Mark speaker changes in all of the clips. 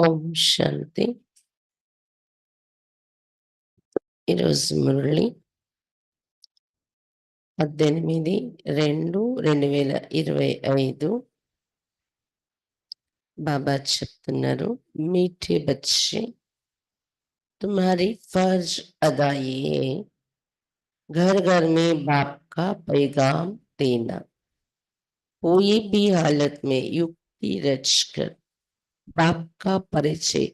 Speaker 1: ఓం శాంతి. ఈరోజు మురళి 18/2/2025. బాబా చెప్తున్నారు, మీఠే బచ్చే तुम्हारी फर्ज अदा ये घर घर में बाप का पैगाम देना, कोई भी हालत में युक्ति रचकर बाप का परिचय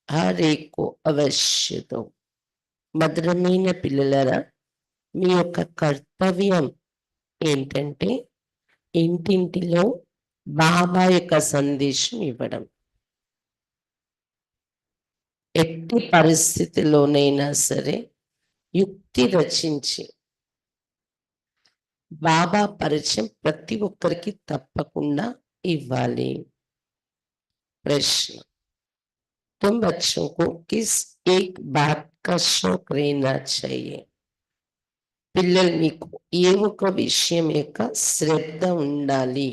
Speaker 1: हर एक को अवश्य दो. మధురమైన పిల్లలరా, మీ యొక్క కర్తవ్యం ఏంటంటే ఇంటింటిలో బాబా యొక్క సందేశం ఇవ్వడం. ఎట్టి పరిస్థితిలోనైనా సరే యుక్తి రచించి బాబా పరిచయం ప్రతి ఒక్కరికి తప్పకుండా ఇవ్వాలి. ప్రశ్న, तुम बच्चों को किस एक बात का शौक रहना चाहिए? పిల్లలు మీకు ఏ ఒక విషయం యొక్క శ్రద్ధ ఉండాలి?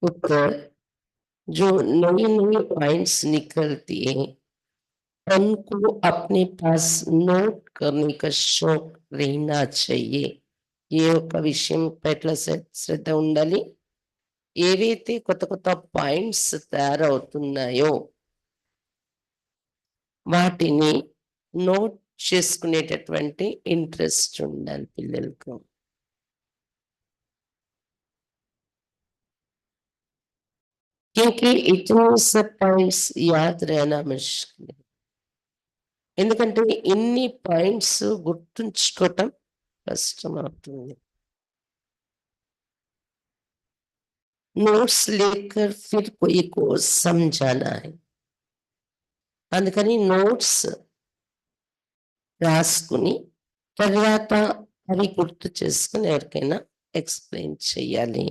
Speaker 1: उत्तर, जो नई नई पॉइंट्स निकलती है उनको अपने पास नोट करने का शौक रहना चाहिए. ఏ ఒక విషయం పట్ల శ్రద్ధ ఉండాలి? ఏవైతే కొత్త కొత్త పాయింట్స్ తయారవుతున్నాయో వాటిని నోట్ చేసుకునేటటువంటి ఇంట్రెస్ట్ ఉండాలి పిల్లలకు. क्योंकि इतने सब पॉइंट्स याद रहना मुश्किल है. ఎందుకంటే ఇన్ని పాయింట్స్ గుర్తుంచుకోవటం కష్టమవుతుంది. నోట్స్ లేకర్ ఫిర్ కోయి కో సమझाना है. అందుకని నోట్స్ రాసుకుని తర్వాత అవి గుర్తు చేసుకుని ఎవరికైనా ఎక్స్ప్లెయిన్ చేయాలి.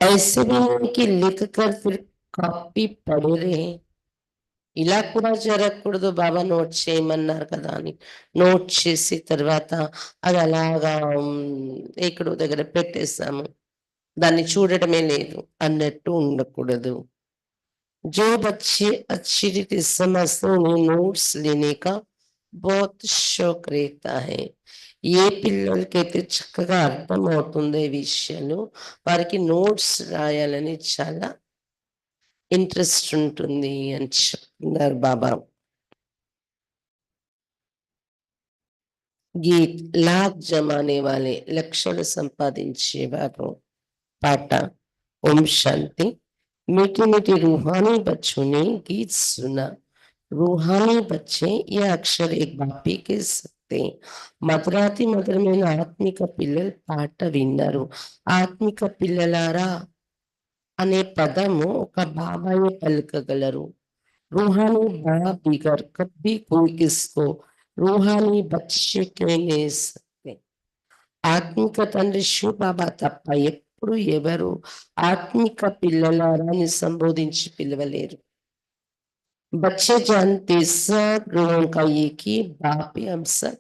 Speaker 1: ऐसे भी नहीं कि लिख कर फिर కాపీ పడే रहे. ఇలా కూడా జరగకూడదు, బాబా నోట్ చేయమన్నారు కదా అని నోట్ చేసి తర్వాత అది అలాగా ఎక్కడో దగ్గర పెట్టేసాము, దాన్ని చూడటమే లేదు అన్నట్టు ఉండకూడదు. जो बच्चे अच्छी रीति समझते उन्हें नोट्स लेने का बहुत शौक रहता है. ఏ పిల్లలకైతే చక్కగా అర్థమవుతుందో ఈ విషయాలు వారికి నోట్స్ రాయాలని చాలా ఇంట్రెస్ట్ ఉంటుంది అని చెప్తున్నారు బాబా. గీత్ లాక్ జమానే వాలే లక్షలు సంపాదించేవారు పాట. ఓం శాంతి. मीठी मीठी रूहानी बच्चों ने गीत सुना. रूहानी बच्चे ये अक्षर एक बापी के सकते. మధురాతి మధురమైన ఆత్మిక పిల్లలు పాట విన్నారు. ఆత్మిక పిల్లలారా అనే పదము ఒక బాబాయే పలుకగలరు. रूहानी बड़ा बिगर कभी कोई किसको रूहानी बच्चे कहने सकते. ఆత్మిక తండ్రి శివ బాబా తప్ప ఎప్పుడు ఎవరు ఆత్మిక పిల్లలారాని సంబోధించి పిలవలేరు. बच्चे जानते सब लोगों का एक ही बाप है, हम सब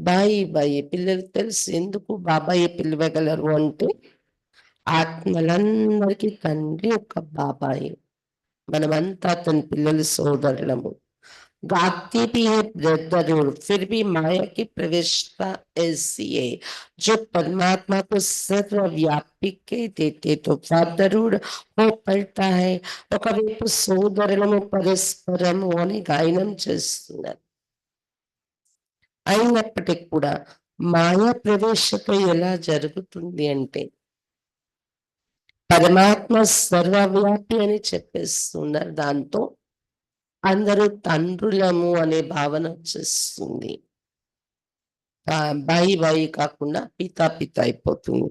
Speaker 1: బాయి బాయి. పిల్లలు తెలుసు ఎందుకు బాబాయే పిలవగలరు అంటే ఆత్మలందరికీ తండ్రి ఒక బాబాయే, మనమంతా అతని పిల్లలు సోదరులము. गाती भी है जरूर, फिर भी माया की प्रवेशता ऐसी है जो परमात्मा को सर्वव्यापी कह देते तो जरूर हो पड़ता है. ఒకవైపు సోదరులము పరస్పరము అని గాయనం చేస్తున్నారు. అయినప్పటికీ కూడా మాయా ప్రవేశత ఎలా జరుగుతుంది అంటే పరమాత్మ సర్వవ్యాపి అని చెప్పేస్తున్నారు. దాంతో అందరూ తండ్రులము అనే భావన వచ్చేస్తుంది. బాయి బాయి కాకుండా పితా పిత అయిపోతుంది.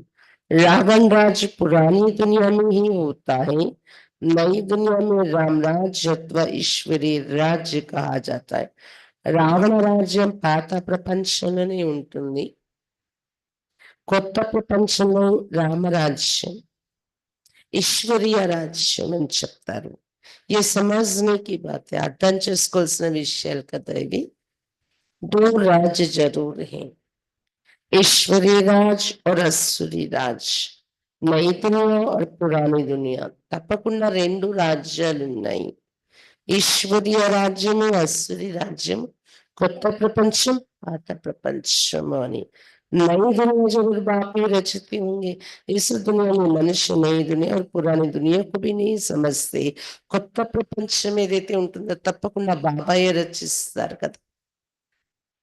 Speaker 1: रावण राज पुरानी दुनिया में ही होता है, नई दुनिया में राम राज्य अथवा ईश्वरी राज्य कहा जाता है. రావణ రాజ్యం పాత ప్రపంచంలోనే ఉంటుంది, కొత్త ప్రపంచంలో రామరాజ్యం ఈశ్వరీయ రాజ్యం అని చెప్తారు. ये समझने की बात है, అర్థం చేసుకోవాల్సిన విషయాలు కదా ఇవి. दो राज्य जरूर हैं, ईश्वरी राज और असुरी राज. నई दुनिया और पुरानी दुनिया తప్పకుండా రెండు రాజ్యాలు ఉన్నాయి. ఈశ్వరీయ రాజ్యము, అసురీ రాజ్యం, కొత్త ప్రపంచం, పాత ప్రపంచము అని. नई दुनिया जरूर बाप ही रचते होंगे. इस दुनिया में मनुष्य नई दुनिया और पुरानी दुनिया को भी नहीं समझते. కొత్త ప్రపంచం ఏదైతే ఉంటుందో తప్పకుండా బాబాయే రచిస్తారు కదా.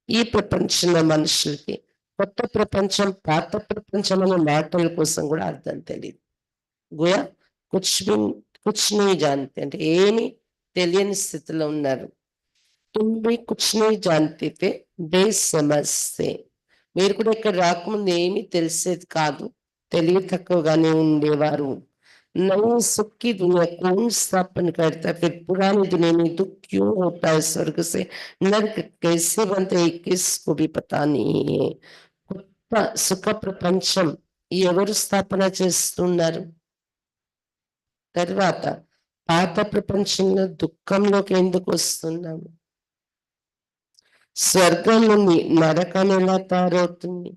Speaker 1: ఈ ప్రపంచంలో మనుషులకి కొత్త ప్రపంచం, పాత ప్రపంచం అనే మాటల కోసం కూడా అర్థం తెలియదు. గోయా కుచ్ బి కుచ్ नहीं जानते అంటే ఏమి తెలియని స్థితిలో ఉన్నారు. तुम भी कुछ नहीं जानते थे, बेसमझ थे. మీరు కూడా ఇక్కడ రాకముందు ఏమీ తెలిసేది కాదు, తెలివి తక్కువగానే ఉండేవారు. नई सुख की दुनिया कौन स्थापन करता है, फिर पुरानी दुनिया में दुख क्यों होता है, स्वर्ग से नरक कैसे बनते हैं किसको भी पता नहीं है. కొత్త సుఖ ప్రపంచం ఎవరు స్థాపన చేస్తున్నారు? తర్వాత పాత ప్రపంచంలో దుఃఖంలోకి ఎందుకు వస్తున్నాము? స్వర్గం నుండి నరకం ఎలా తయారవుతుంది?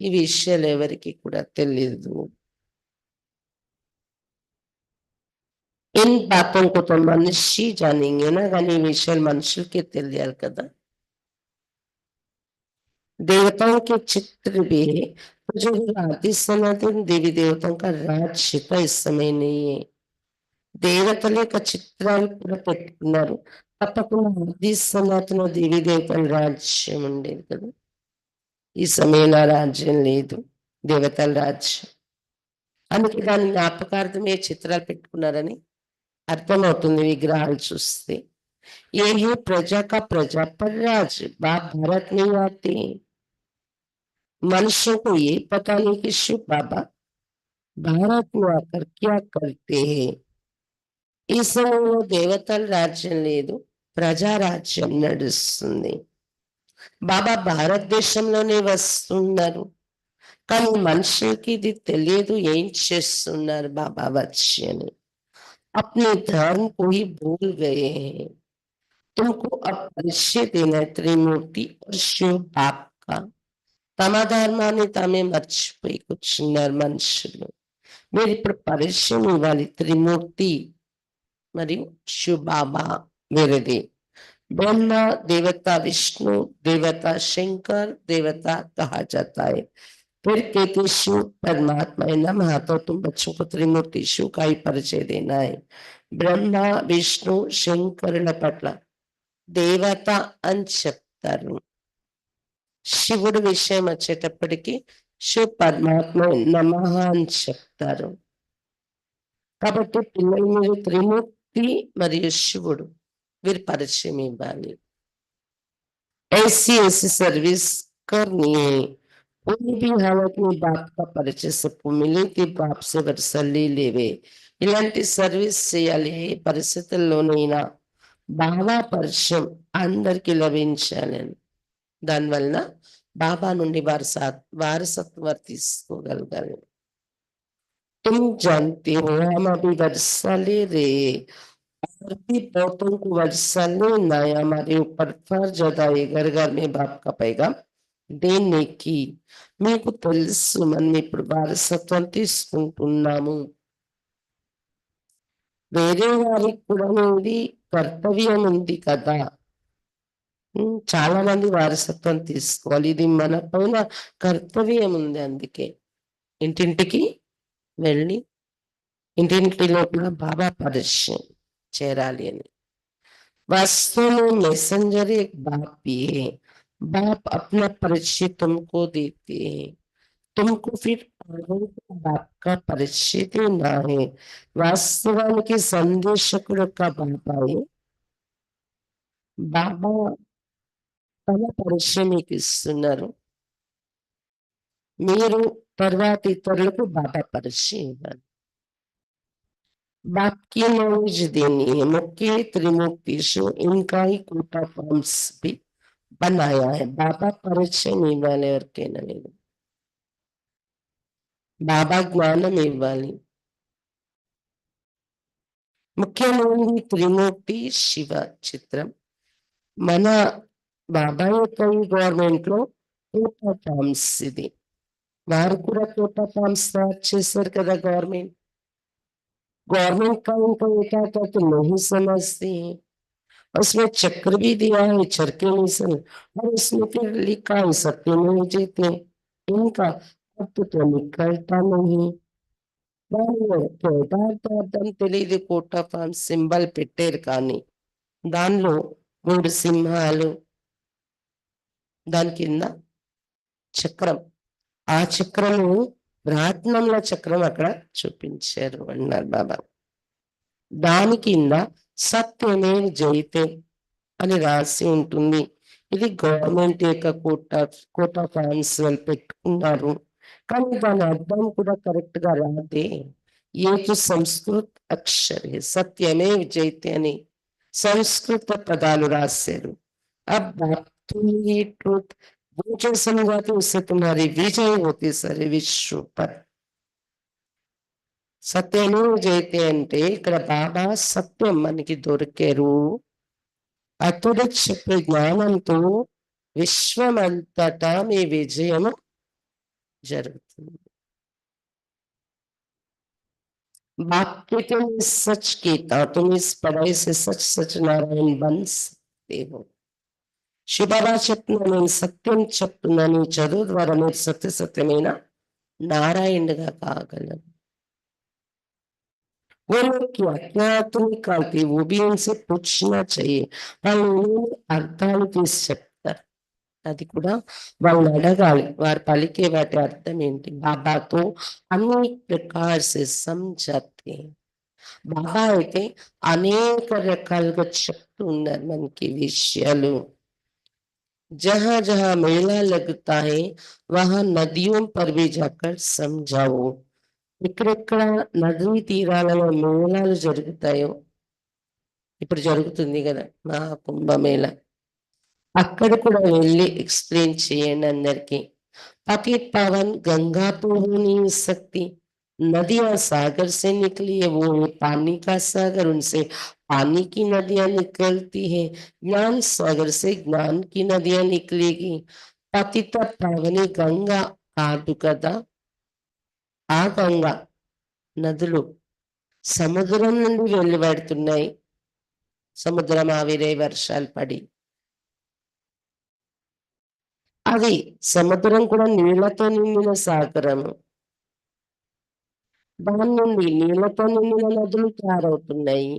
Speaker 1: ఈ విషయాలు ఎవరికి కూడా తెలియదు. इन बातों को तो मनुष्य ही जानेंगे ना, కానీ ఈ విషయాలు మనుషులకే తెలియాలి కదా. देवताओं के चित्र भी है, तो जो आदि सनातन देवी देवताओं का राज्य तो इस समय नहीं है. దేవతల యొక్క చిత్రాలు కూడా పెట్టుకున్నారు. తప్పకుండా ఆది సనాతన దేవి దేవతల రాజ్యం ఉండేది కదా. ఈ సమయంలో ఆ రాజ్యం లేదు, దేవతల రాజ్యం. అందుకే దాని జ్ఞాపకార్థమే చిత్రాలు పెట్టుకున్నారని అర్థమవుతుంది విగ్రహాలు చూస్తే. ఏ హే ప్రజా కా ప్రజా पर राज, बाप भारत नहीं आते. मनुष्यों को ये पता नहीं कि शिव बाबा भारत में आकर क्या करते हैं. ఈ సమయంలో దేవతల రాజ్యం లేదు, ప్రజారాజ్యం నడుస్తుంది. బాబా భారతదేశంలోనే వస్తున్నారు, కానీ మనుషులకి ఇది తెలియదు ఏం చేస్తున్నారు బాబా వచ్చి అని. अपने धर्म को ही भूल गए हैं. तुमको अब परिचय देना त्रिमूर्ति और शिव बाप का. తమ ధర్మాన్ని తామే మర్చిపోయి కూర్చున్నారు మనుషులు. మీరు ఇప్పుడు పరిచయం ఇవ్వాలి త్రిమూర్తి మరియు శివబాబా వీరిది. ब्रह्मा देवता विष्णु देवता शंकर देवता कहा जाता है. फिर कहते शिव परमात्मा है नमः. तो तुम बच्चों को त्रिमूर्ति शिव का ही परिचय देना है. ब्रह्मा विष्णु శంకరుల పట్ల దేవత అని చెప్తారు. శివుడు విషయం వచ్చేటప్పటికి శివ పరమాత్మ నమః అని చెప్తారు. కాబట్టి పిల్లల మీద త్రిమూర్తి మరియు శివుడు వీరి పరిచయం ఇవ్వాలి. ऐसी ऐसी सर्विस करनी है. कोई भी हालत में बाप का परिचय सबको मिले कि बाप से వరసల్లి లేవే. ఇలాంటి సర్వీస్ చేయాలి. ఏ పరిస్థితుల్లోనైనా బాబా పరిచయం అందరికి లభించాలని. దానివల్ల బాబా నుండి వారసత్వం తీసుకోగలగాలి. तुम जानते हो हम अभी वर्षा ले रहे, और भी बहुतों को वर्षा लेना है. हमारे ऊपर फर्ज अदा है घर घर में बाप का पैगाम देने की. మీకు తెలుసు మనం ఇప్పుడు వారసత్వం తీసుకుంటున్నాము. వేరే వారికి కూడా ఇది కర్తవ్యం ఉంది కదా. చాలా మంది వారసత్వం తీసుకోవాలి, ఇది మన పైన కర్తవ్యం ఉంది. అందుకే ఇంటింటికి వెళ్ళి ఇంటింటిలో కూడా బాబా పరిచయం చేరాలి అని. वास्तव में मैसेंजर एक बाप भी है. बाप अपना परिचय तुमको देते हैं, तुमको फिर आगे बाप का परिचय देना है. వాస్తవానికి సందేశకుడు యొక్క బాబా బాబా తన పరిచయం మీకు ఇస్తున్నారు. మీరు తర్వాత ఇతరులకు బాబా పరిచయం ఇవ్వాలి. बाप की नॉलेज देनी है. मुख्य त्रिमूर्ति शो इनका ही कोटा फॉर्म्स भी बनाया है. बाबा పరిచయం ఇవ్వాలి ఎవరికైనా లేదు, బాబా జ్ఞానం ఇవ్వాలి. ముఖ్యమైనది త్రిమూర్తి శివ చిత్రం. మన బాబా యొక్క గవర్నమెంట్ లో కోటా ఫార్మ్స్ ఇది. వారు కూడా కోటా ఫార్మ్స్ స్టార్ట్ చేశారు కదా गवर्नमेंट। गवर्नमेंट का उनको क्या था कि नहीं समझते हैं। उसमें चक्र भी दिया है सर्कुलेशन, और उसमें फिर लिखा है सत्य में जीते। इनका अब तो निकलता नहीं। దానిలో యథార్థార్థం తెలియదు కోట ఫామ్ సింబల్ పెట్టారు కానీ దానిలో 3 సింహాలు, దాని కింద చక్రం, ఆ చక్రము రత్నంల చక్రం అక్కడ చూపించారు అన్నారు బాబా। దాని కింద సత్యమే జయితే అని రాసి ఉంటుంది। ఇది గవర్నమెంట్ యొక్క కోట ఫామ్స్ వాళ్ళు పెట్టుకున్నారు కానీ దాని అర్థం కూడా కరెక్ట్ గా రాదే। ఏ तो సంస్కృత అక్షర్ है సత్యమే జయితే అని సంస్కృత పదాలు రాశారు। अब बात तो ये ट्रुथ वो जो समझाते उससे तुम्हारी विजय होती सारे विश्व पर। సత్యమే జయితే అంటే ఇక్కడ బాబా సత్యం మనకి దొరికారు। అతడు చెప్పే జ్ఞానంతో విశ్వమంతటా మీ విజయము జరుగుతుంది। वाक्य तुम सच कीता, तुम इस पढ़ाई से सच सच नारायण बन सकते हो। శుభాబా చెప్తున్నాను, నేను సత్యం చెప్తున్నాను, ఈ చదువు ద్వారా మీరు సత్యమైన నారాయణుడిగా కాగలరు। वो लोग क्या क्या तुम निकालती वो भी उनसे पूछना चाहिए। వాళ్ళు ఏమేమి అర్థాలు తీసి చెప్తారు అది కూడా వాళ్ళు అడగాలి, వారు పలికే వాటి అర్థం ఏంటి। బాబాతో అన్ని ప్రకార से समझाते हैं। బాబా అయితే అనేక రకాలుగా చెప్తూ ఉన్నారు మనకి విషయాలు। जहां जहां मेला लगता है वहां नदियों पर भी जाकर समझाओ। ఎక్కడెక్కడ నదీ తీరాలలో మేళాలు జరుగుతాయో, ఇప్పుడు జరుగుతుంది కదా మా కుంభమేళ, అక్కడ కూడా వెళ్ళి ఎక్స్ప్లెయిన్ చేయండి అందరికి। पतित पावन गंगा तो हो नहीं सकती, नदियां सागर से निकली है, वो है पानी का सागर, उनसे पानी की नदियां निकलती है। ज्ञान सागर से ज्ञान की नदियां निकलेगी। पतित पावनी गंगा కాదు కదా, ఆ గంగా నదులు సముద్రం నుండి వెలువడుతున్నాయి। సముద్రం ఆవిరై వర్షాలు పడి అది సముద్రం కూడా నీళ్లతో నిండిన సాగరము, దాని నుండి నీళ్లతో నిండిన నదులు తయారవుతున్నాయి।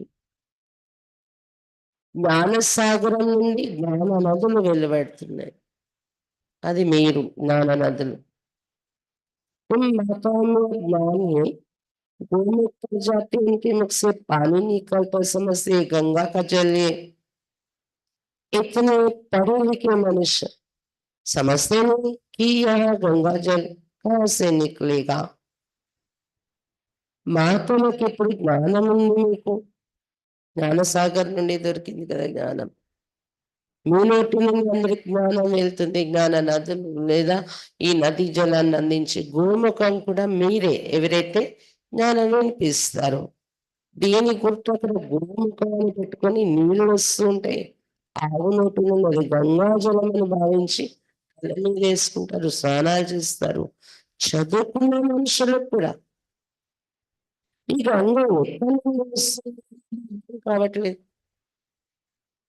Speaker 1: జ్ఞాన సాగరం నుండి జ్ఞాన నదులు వెలువడుతున్నాయి, అది మీరు జ్ఞాన నదులు। उन माताओं में ज्ञान है, गोमुख पर जाते उनके मुख से पानी निकलता समझते ये गंगा का जल है। इतने पढ़े लिखे मनुष्य समझते नहीं कि यह गंगा जल कहाँ से निकलेगा। మహాత్ములకు ఇప్పుడు జ్ఞానం ఉంది, మీకు జ్ఞానసాగర్ నుండి దొరికింది కదా జ్ఞానం। మీ నోటి నుండి అందరికి జ్ఞానం వెళ్తుంది, జ్ఞాన నదులు లేదా ఈ నదీ జలాన్ని అందించే గోముఖం కూడా మీరే, ఎవరైతే జ్ఞానం వినిపిస్తారో। దీని గుర్తు అక్కడ గోముఖం అని పెట్టుకొని నీళ్ళు వస్తూ ఉంటాయి, ఆవు నోటి నుండి అది గంగా జలం అని భావించి తల మీద వేసుకుంటారు, స్నానాలు చేస్తారు। చదువుకున్న మనుషులకు కూడా ఈ గంగ ఎక్కడి నుండి వస్తుంది అర్థం కావట్లేదు।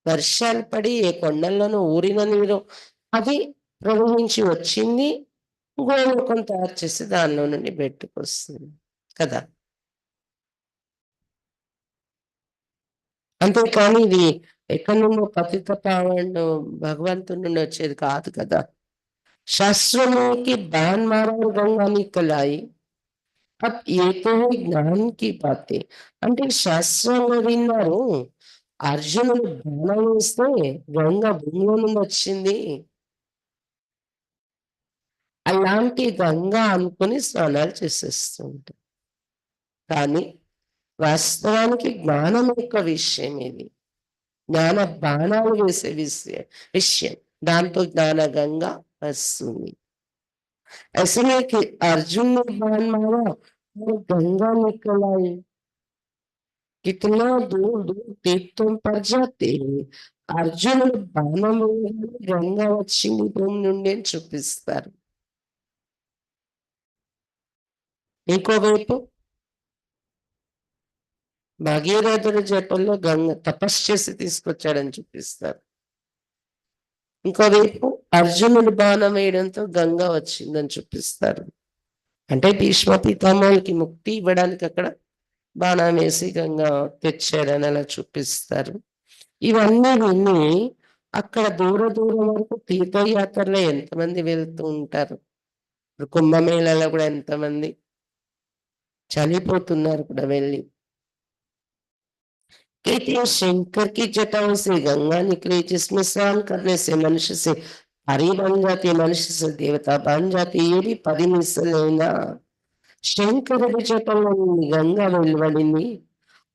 Speaker 1: వర్షాలు పడి ఏ కొండల్లోనూ ఊరిన నీరు అది ప్రవహించి వచ్చింది, గోముఖం తయారు చేసి దానిలో నుండి బయటకొస్తుంది కదా। అంతేకాని ఇది ఎక్కడి నుండో పతిత పావనుడు భగవంతుడి నుండి వచ్చేది కాదు కదా। शास्त्रों की बाण मारा और गंगा निकल आई। अब ये तो है ज्ञान की बातें। అంటే శాస్త్రంలో విన్నారు, అర్జునుడు బాణం వేస్తే గంగ భూమిలో నుండి వచ్చింది, అలాంటి గంగ అనుకుని స్నానాలు చేసేస్తూ ఉంటారు। కానీ వాస్తవానికి జ్ఞానం యొక్క విషయం ఇది, జ్ఞాన బాణాలు వేసే విషయం దాంతో జ్ఞాన గంగ వస్తుంది। ऐसे में कि अर्जुन ने बाण मारा और गंगा निकल आई। कितना दूर दूर तीर्थों पर जाते हैं, అర్జునుడు బాణం వేయగానే గంగా వచ్చింది భూమి నుండి అని చూపిస్తారు। ఇంకోవైపు భగీరథుడి జటల్లో గంగ తపస్సు చేసి తీసుకొచ్చాడని చూపిస్తారు. ఇంకోవైపు అర్జునుడు బాణం వేయడంతో గంగ వచ్చిందని చూపిస్తారు. అంటే భీష్మ పితామహులకి ముక్తి ఇవ్వడానికి అక్కడ బాణం వేసి గంగ తెచ్చాడని అలా చూపిస్తారు. ఇవన్నీ విని అక్కడ దూర దూరం వరకు తీర్థయాత్రలో ఎంతమంది వెళ్తూ ఉంటారు. ఇప్పుడు కుంభమేళాలో కూడా ఎంతమంది చనిపోతున్నారు కూడా వెళ్ళి. कहते हैं शंकर की जटाओं से गंगा निकली जिसमें स्नान करने से मनुष्य से परी बन जाती है, मनुष्य से देवता बन जाती है. ये भी परी मिसलेना శంకరుడి జటంలో నుండి గంగ వెలువడింది.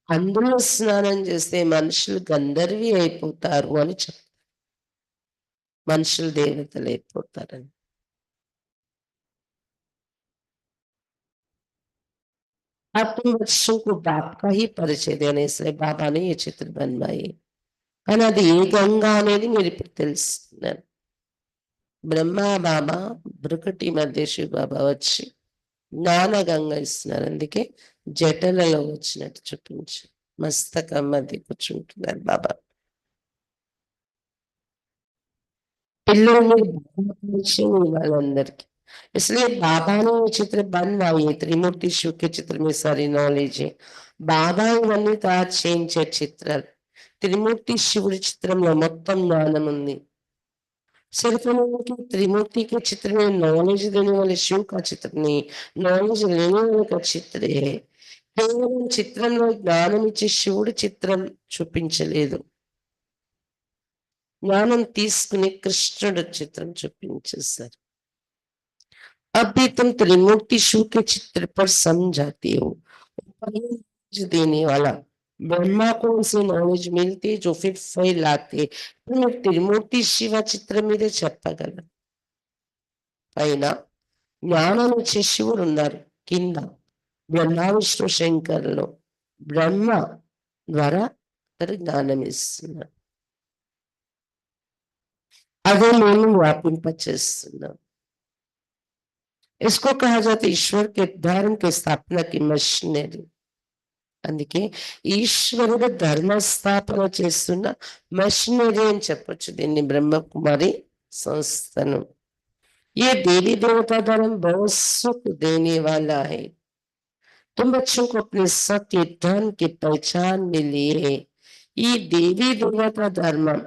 Speaker 1: అందులో స్నానం చేస్తే మనుషులు గంధర్వి అయిపోతారు అని మనుషులు దేవతలు అయిపోతారని. अब तुम बच्चों को बाप का ही परिचय देने से बाबा ने ये चित्र बनवाए. కానీ అది ఏ గంగా అనేది మీరు ఇప్పుడు తెలుసుకున్నారు. బ్రహ్మ బాబా బ్రుకటి మధ్య శివ బాబా వచ్చి జ్ఞాన గంగ ఇస్తున్నారు. అందుకే జటలలో వచ్చినట్టు చూపించు. మస్తకం మధ్య కూర్చుంటున్నారు బాబా. పిల్లల్ని వాళ్ళందరికీ. इसलिए बाबा ने ये चित्र बनवाए. त्रिमूर्ति शिव के चित्र में सारी नॉलेज है. బాబా ఇవన్నీ తయారు చేయించే చిత్రాలు. త్రిమూర్తి శివుడి చిత్రంలో మొత్తం జ్ఞానం ఉంది. सिर्फ उनकी त्रिमूर्ति के चित्र में नॉलेज देने वाले शिव का चित्र नहीं, नॉलेज लेने वाले का चित्र है. కేవలం చిత్రంలో జ్ఞానం ఇచ్చే శివుడి చిత్రం చూపించలేదు. జ్ఞానం తీసుకుని కృష్ణుడు చిత్రం చూపించేశారు. अब भी तुम त्रिमूर्ति शिव के चित्र पर समझाते हो. देने वाला ब्रह्मा को उसे नॉलेज मिलती जो फिर फैलाते. तुम त्रिमूर्ति शिव చిత్రం మీదే చెప్పగలరు. పైన జ్ఞానం ఇచ్చే శివుడు ఉన్నారు, కింద బ్రహ్మ విష్ణు శంకర్లో బ్రహ్మ ద్వారా జ్ఞానం ఇస్తున్నారు. అదే మేము వ్యాపింపచేస్తున్నాం. इसको कहा जाता है ईश्वर के धर्म के स्थापना की मशीनरी. అందుకే ఈశ్వరుడు ధర్మ స్థాపన చేస్తున్న మషినరీ అని చెప్పొచ్చు దీన్ని, బ్రహ్మకుమారి సంస్థను. ये देवी देवता धर्म बहुत सुख देने वाला है. तुम बच्चों को अपने सत्य धर्म की पहचान मिली है. ఈ దేవీ దేవత ధర్మం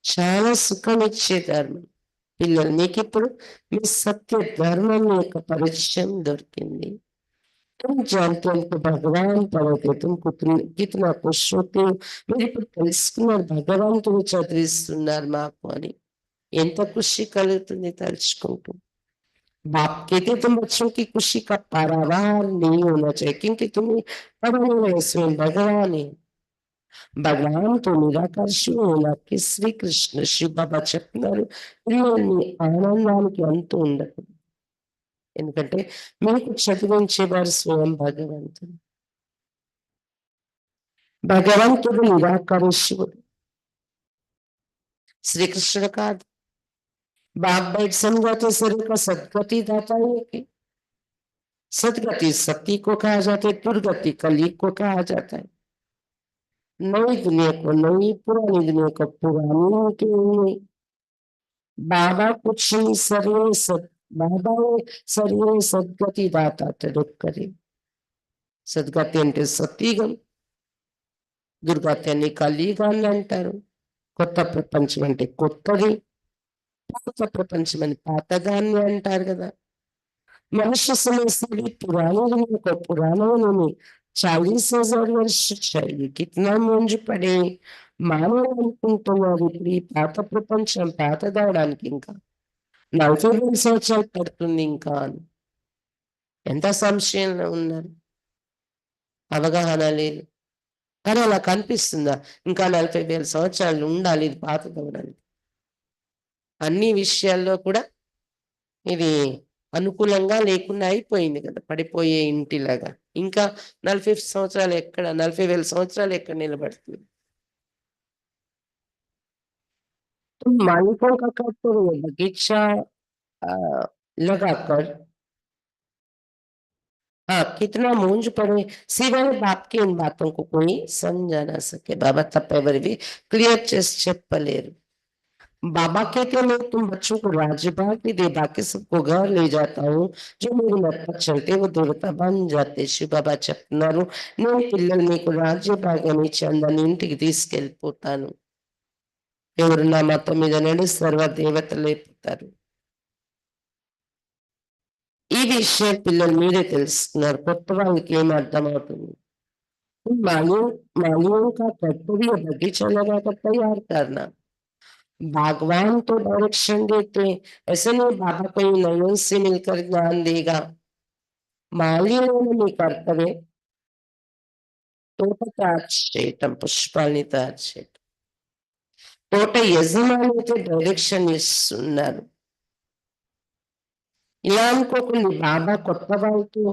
Speaker 1: చాలా సుఖమిచ్చే ధర్మం. పిల్లలు మీకు ఇప్పుడు మీ సత్య ధర్మం యొక్క పరిచయం దొరికింది. तुम जानते हो कि भगवान पढ़ोगे तुमको कितना खुश होते हो. మీరు ఇప్పుడు తెలుసుకున్నారు భగవంతుడు చదివిస్తున్నారు మాకు అని. ఎంత ఖుషి కలుగుతుంది తలుచుకుంటూ. बाप कहते तुम बच्चों की खुशी का पारावार नहीं होना चाहिए क्योंकि तुम्हें पढ़ने में स्वयं भगवान है. భగవాన్ తో నిరాకార శివ నాకు శ్రీకృష్ణ శివ బాబా చెప్తున్నారు. పిల్లల్ని ఆనందానికి అంతు ఉండదు. ఎందుకంటే మీకు చదివించేవారు స్వయం భగవంతుడు. భగవంతుడు నిరాకార శివుడు, శ్రీకృష్ణుడు కాదు. बाप बैठ समझाते शरीर का सदगति दाता है कि सदगति सती को कहा जाता है, दुर्गति कली को कहा जाता है. नई दुनिया को नई, पुरानी दुनिया को पुरानी के बाबा कुछ नहीं शरीर सद बाबा शरीर सदगति दाता तरुक करे. సద్గతి అంటే సతీగం, దుర్గతి అని కలియుగం అంటారు. కొత్త ప్రపంచం అంటే కొత్తది, పాత ప్రపంచం అని పాతదాన్ని అంటారు కదా. मनुष्य समय से भी पुराने दुनिया को पुराना उन्होंने 40,000 वर्ष चाहिए. कितना ముంజు పడే మానవులు అనుకుంటున్నారు ఇప్పుడు ఈ పాత ప్రపంచం పాతదవడానికి ఇంకా 40,000 సంవత్సరాలు పడుతుంది ఇంకా అని. ఎంత సంశయంలో ఉన్నారు, అవగాహన లేదు. కానీ అలా కనిపిస్తుందా ఇంకా 40,000 సంవత్సరాలు ఉండాలి ఇది పాతదవడానికి. అన్ని విషయాల్లో కూడా ఇది అనుకూలంగా లేకుండా అయిపోయింది కదా, పడిపోయే ఇంటిలాగా. ఇంకా 40 సంవత్సరాలు ఎక్కడ, 40,000 సంవత్సరాలు ఎక్కడ నిలబడుతుంది. मालिकों का कर्तव्य है बगीचा लगाकर हाँ, कितना मूंज पड़े, सिवाय बाप की इन बातों को कोई समझा ना सके. बाबा తప్పెవరివి క్లియర్ చేసి చెప్పలేరు. बाबा कहते मैं तुम बच्चों को राज्य बांट दे, बाकी सबको घर ले जाता हूँ. जो मेरे मत पर चलते वो దురత बन जाते. శివ బాబా చెప్తున్నారు, నేను పిల్లలు మీకు రాజ్య భాగం ఇచ్చాను, ఇంటికి తీసుకెళ్ళిపోతాను. ఎవరు నా మతం మీద నడుస్తారో ఆ దేవతలు అయిపోతారు. ఈ విషయం పిల్లలు మీరే తెలుసుకున్నారు, కొత్త వాళ్ళకి ఏం అర్థమవుతుంది. मालियों मालियों का कर्तव्य बगीचा लगाकर तैयार करना. भगवान तो डायरेक्शन देते हैं, ऐसे नहीं बाबा कोई नयन से मिलकर ज्ञान देगा. మాల్యంలోని మీ కర్తవ్యం తోట తయారు చేయటం, పుష్పాల్ని తయారు చేయటం. తోట యజమానికి డైరెక్షన్ ఇస్తున్నారు. ఇలా అనుకోకండి బాబా కొత్త వాళ్ళతో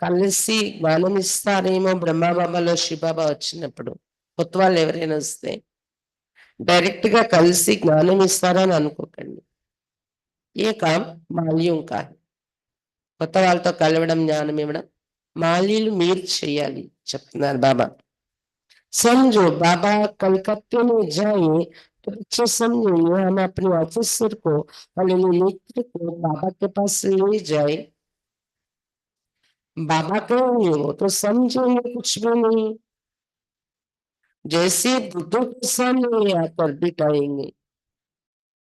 Speaker 1: కలిసి జ్ఞానం ఇస్తారేమో బ్రహ్మబాబాలో శివబాబా వచ్చినప్పుడు. కొత్త వాళ్ళు ఎవరైనా వస్తే డైరెక్ట్ గా కలిసి జ్ఞానం ఇస్తారని అనుకోకండి. ఏ కామ్ మాల్యం కాదు. కొత్త వాళ్ళతో కలవడం, జ్ఞానం ఇవ్వడం మాలీలు మీరు చెయ్యాలి చెప్తున్నారు బాబా. समझो बाबा कलकत्ते में जाए तो बच्चे समझेंगे हम अपने ऑफिसर को और मित्र को बाबा के पास ले जाए. बाबा कहेंगे वो तो समझेंगे कुछ भी नहीं, जैसे बुद्धों के सामने आकर बिठाएंगे.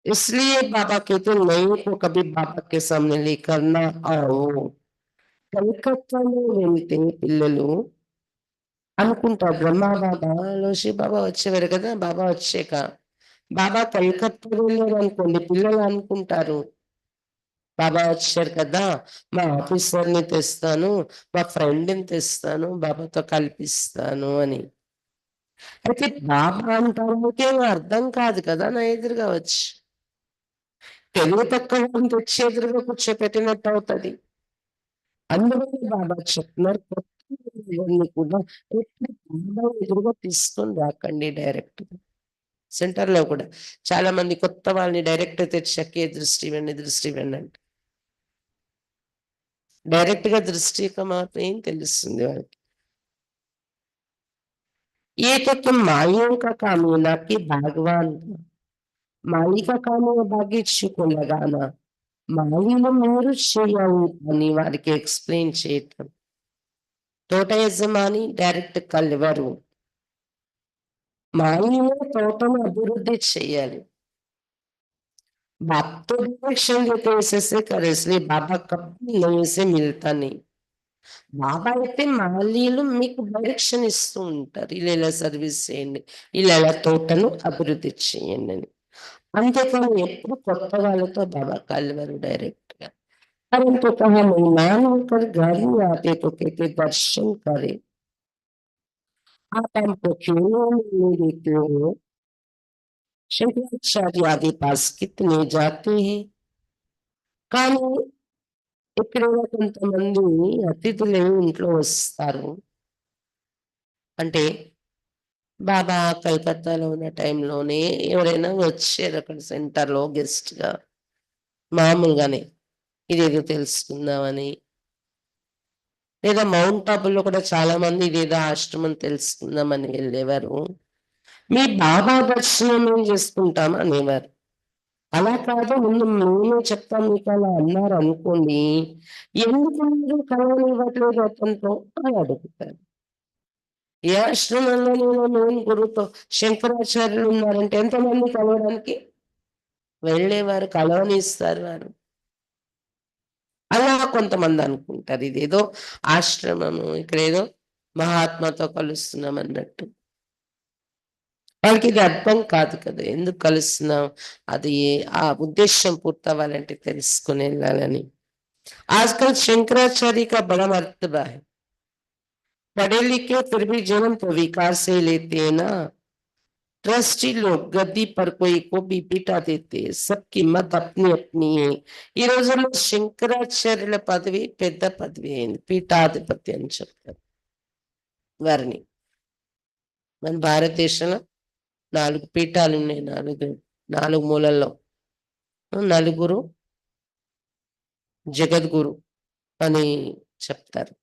Speaker 1: इसलिए बाबा कहते नहीं तो कभी बाबा के सामने लेकर ना आओ. కలకత్తాలో వెళ్తే పిల్లలు అనుకుంటారు బ్రహ్మ బాబాలో శివ బాబా వచ్చేవారు కదా, బాబా వచ్చాక బాబా కలకత్తా వెళ్ళారు అనుకోండి, పిల్లలు అనుకుంటారు బాబా వచ్చారు కదా, మా ఆఫీసర్ని తెస్తాను, మా ఫ్రెండ్ని తెస్తాను, బాబాతో కల్పిస్తాను అని. అయితే బాబా అంటానికి అర్థం కాదు కదా నా ఎదురుగా వచ్చి. తెలివి తక్కువ వాళ్ళని తెచ్చి ఎదురుగా కూర్చోపెట్టినట్టు అవుతుంది. అందువల్ల బాబా చెప్తున్నారు కొత్తని కూడా ఎప్పుడు బాబా ఎదురుగా తీసుకొని రాకండి డైరెక్ట్. సెంటర్ లో కూడా చాలా మంది కొత్త వాళ్ళని డైరెక్ట్ తెచ్చాకే దృష్టి ఇవ్వండి, దృష్టి ఇవ్వండి అంటే డైరెక్ట్ గా దృష్టి యొక్క మాత్రం ఏం తెలుస్తుంది వాళ్ళకి. ये तो तुम मालियों का काम है ना कि भगवान का. माली का काम है बागीचे को लगाना. మాలీలో మీరు చేయాలి అని వారికి ఎక్స్ప్లెయిన్ చేయటం. తోట యజమాని డైరెక్ట్ కలవరు, మాలీలో తోటను అభివృద్ధి చేయాలి. बाप तो डायरेक्शन देते ऐसे से करे, इसलिए बाबा कभी नहीं से मिलता नहीं. బాబా అయితే మాలీలు మీకు డైరెక్షన్ ఇస్తూ ఉంటారు, ఇలా ఇలా సర్వీస్ చేయండి, ఇలా ఇలా తోటను అభివృద్ధి చేయండి అని. అంతేకాని ఎప్పుడు కొత్త వాళ్ళతో బాబా కలవరు డైరెక్ట్ గా. परंतु कहा मेहमान होकर घर ही आते तो कहते दर्शन करे. आप हमको क्यों नहीं देते हो. शंकराचार्य आदि पास कितने जाते हैं. కానీ ఇక్కడ కొంతమంది అతిథులు ఇంట్లో వస్తారు. అంటే బాబా కలకత్తాలో ఉన్న టైంలోనే ఎవరైనా వచ్చారు అక్కడ సెంటర్‌లో గెస్ట్‌గా. మామూలుగానే ఇదేదో తెలుసుకుందామని. లేదా మౌంట్ ఆబులో కూడా చాలా మంది ఇదేదో ఆశ్రమం తెలుసుకుందామని వెళ్ళేవారు. మీ బాబా దర్శనం ఏం చేసుకుంటాం అనేవారు. అలా కాదు ముందు మేమే చెప్తాం మీకు అలా అన్నారు అనుకోండి. ఎందుకు మీరు కలవనివ్వట్లేదు అతనితో అని అడుగుతారు. ఏ ఆశ్రమంలో నేను మెయిన్ గురువుతో శంకరాచార్యులు ఉన్నారంటే ఎంతమంది కలవడానికి వెళ్ళేవారు, కలవనిస్తారు వారు. అలా కొంతమంది అనుకుంటారు ఇదేదో ఆశ్రమము, ఇక్కడేదో మహాత్మాతో కలుస్తున్నాం అన్నట్టు. వాళ్ళకి ఇది అర్థం కాదు కదా, ఎందుకు కలుస్తున్నాం, అది ఆ ఉద్దేశ్యం పూర్తవ్వాలంటే తెలుసుకుని వెళ్ళాలని. आजकल शंकराचार्य का बड़ा मर्तबा है. पढ़े लिखे फिर भी जन्म तो विकार से लेते हैं ना. ट्रस्टी लोग गद्दी पर कोई को भी बिठा देते हैं. सबकी मत अपनी अपनी है. ఈ రోజుల్లో శంకరాచార్యుల పదవి పెద్ద పదవి అయింది, పీఠాధిపతి అని చెప్తారు వారిని. మన భారతదేశంలో 4 పీఠాలు ఉన్నాయి, 4 మూలల్లో. నలుగురు జగద్గురు అని చెప్తారు.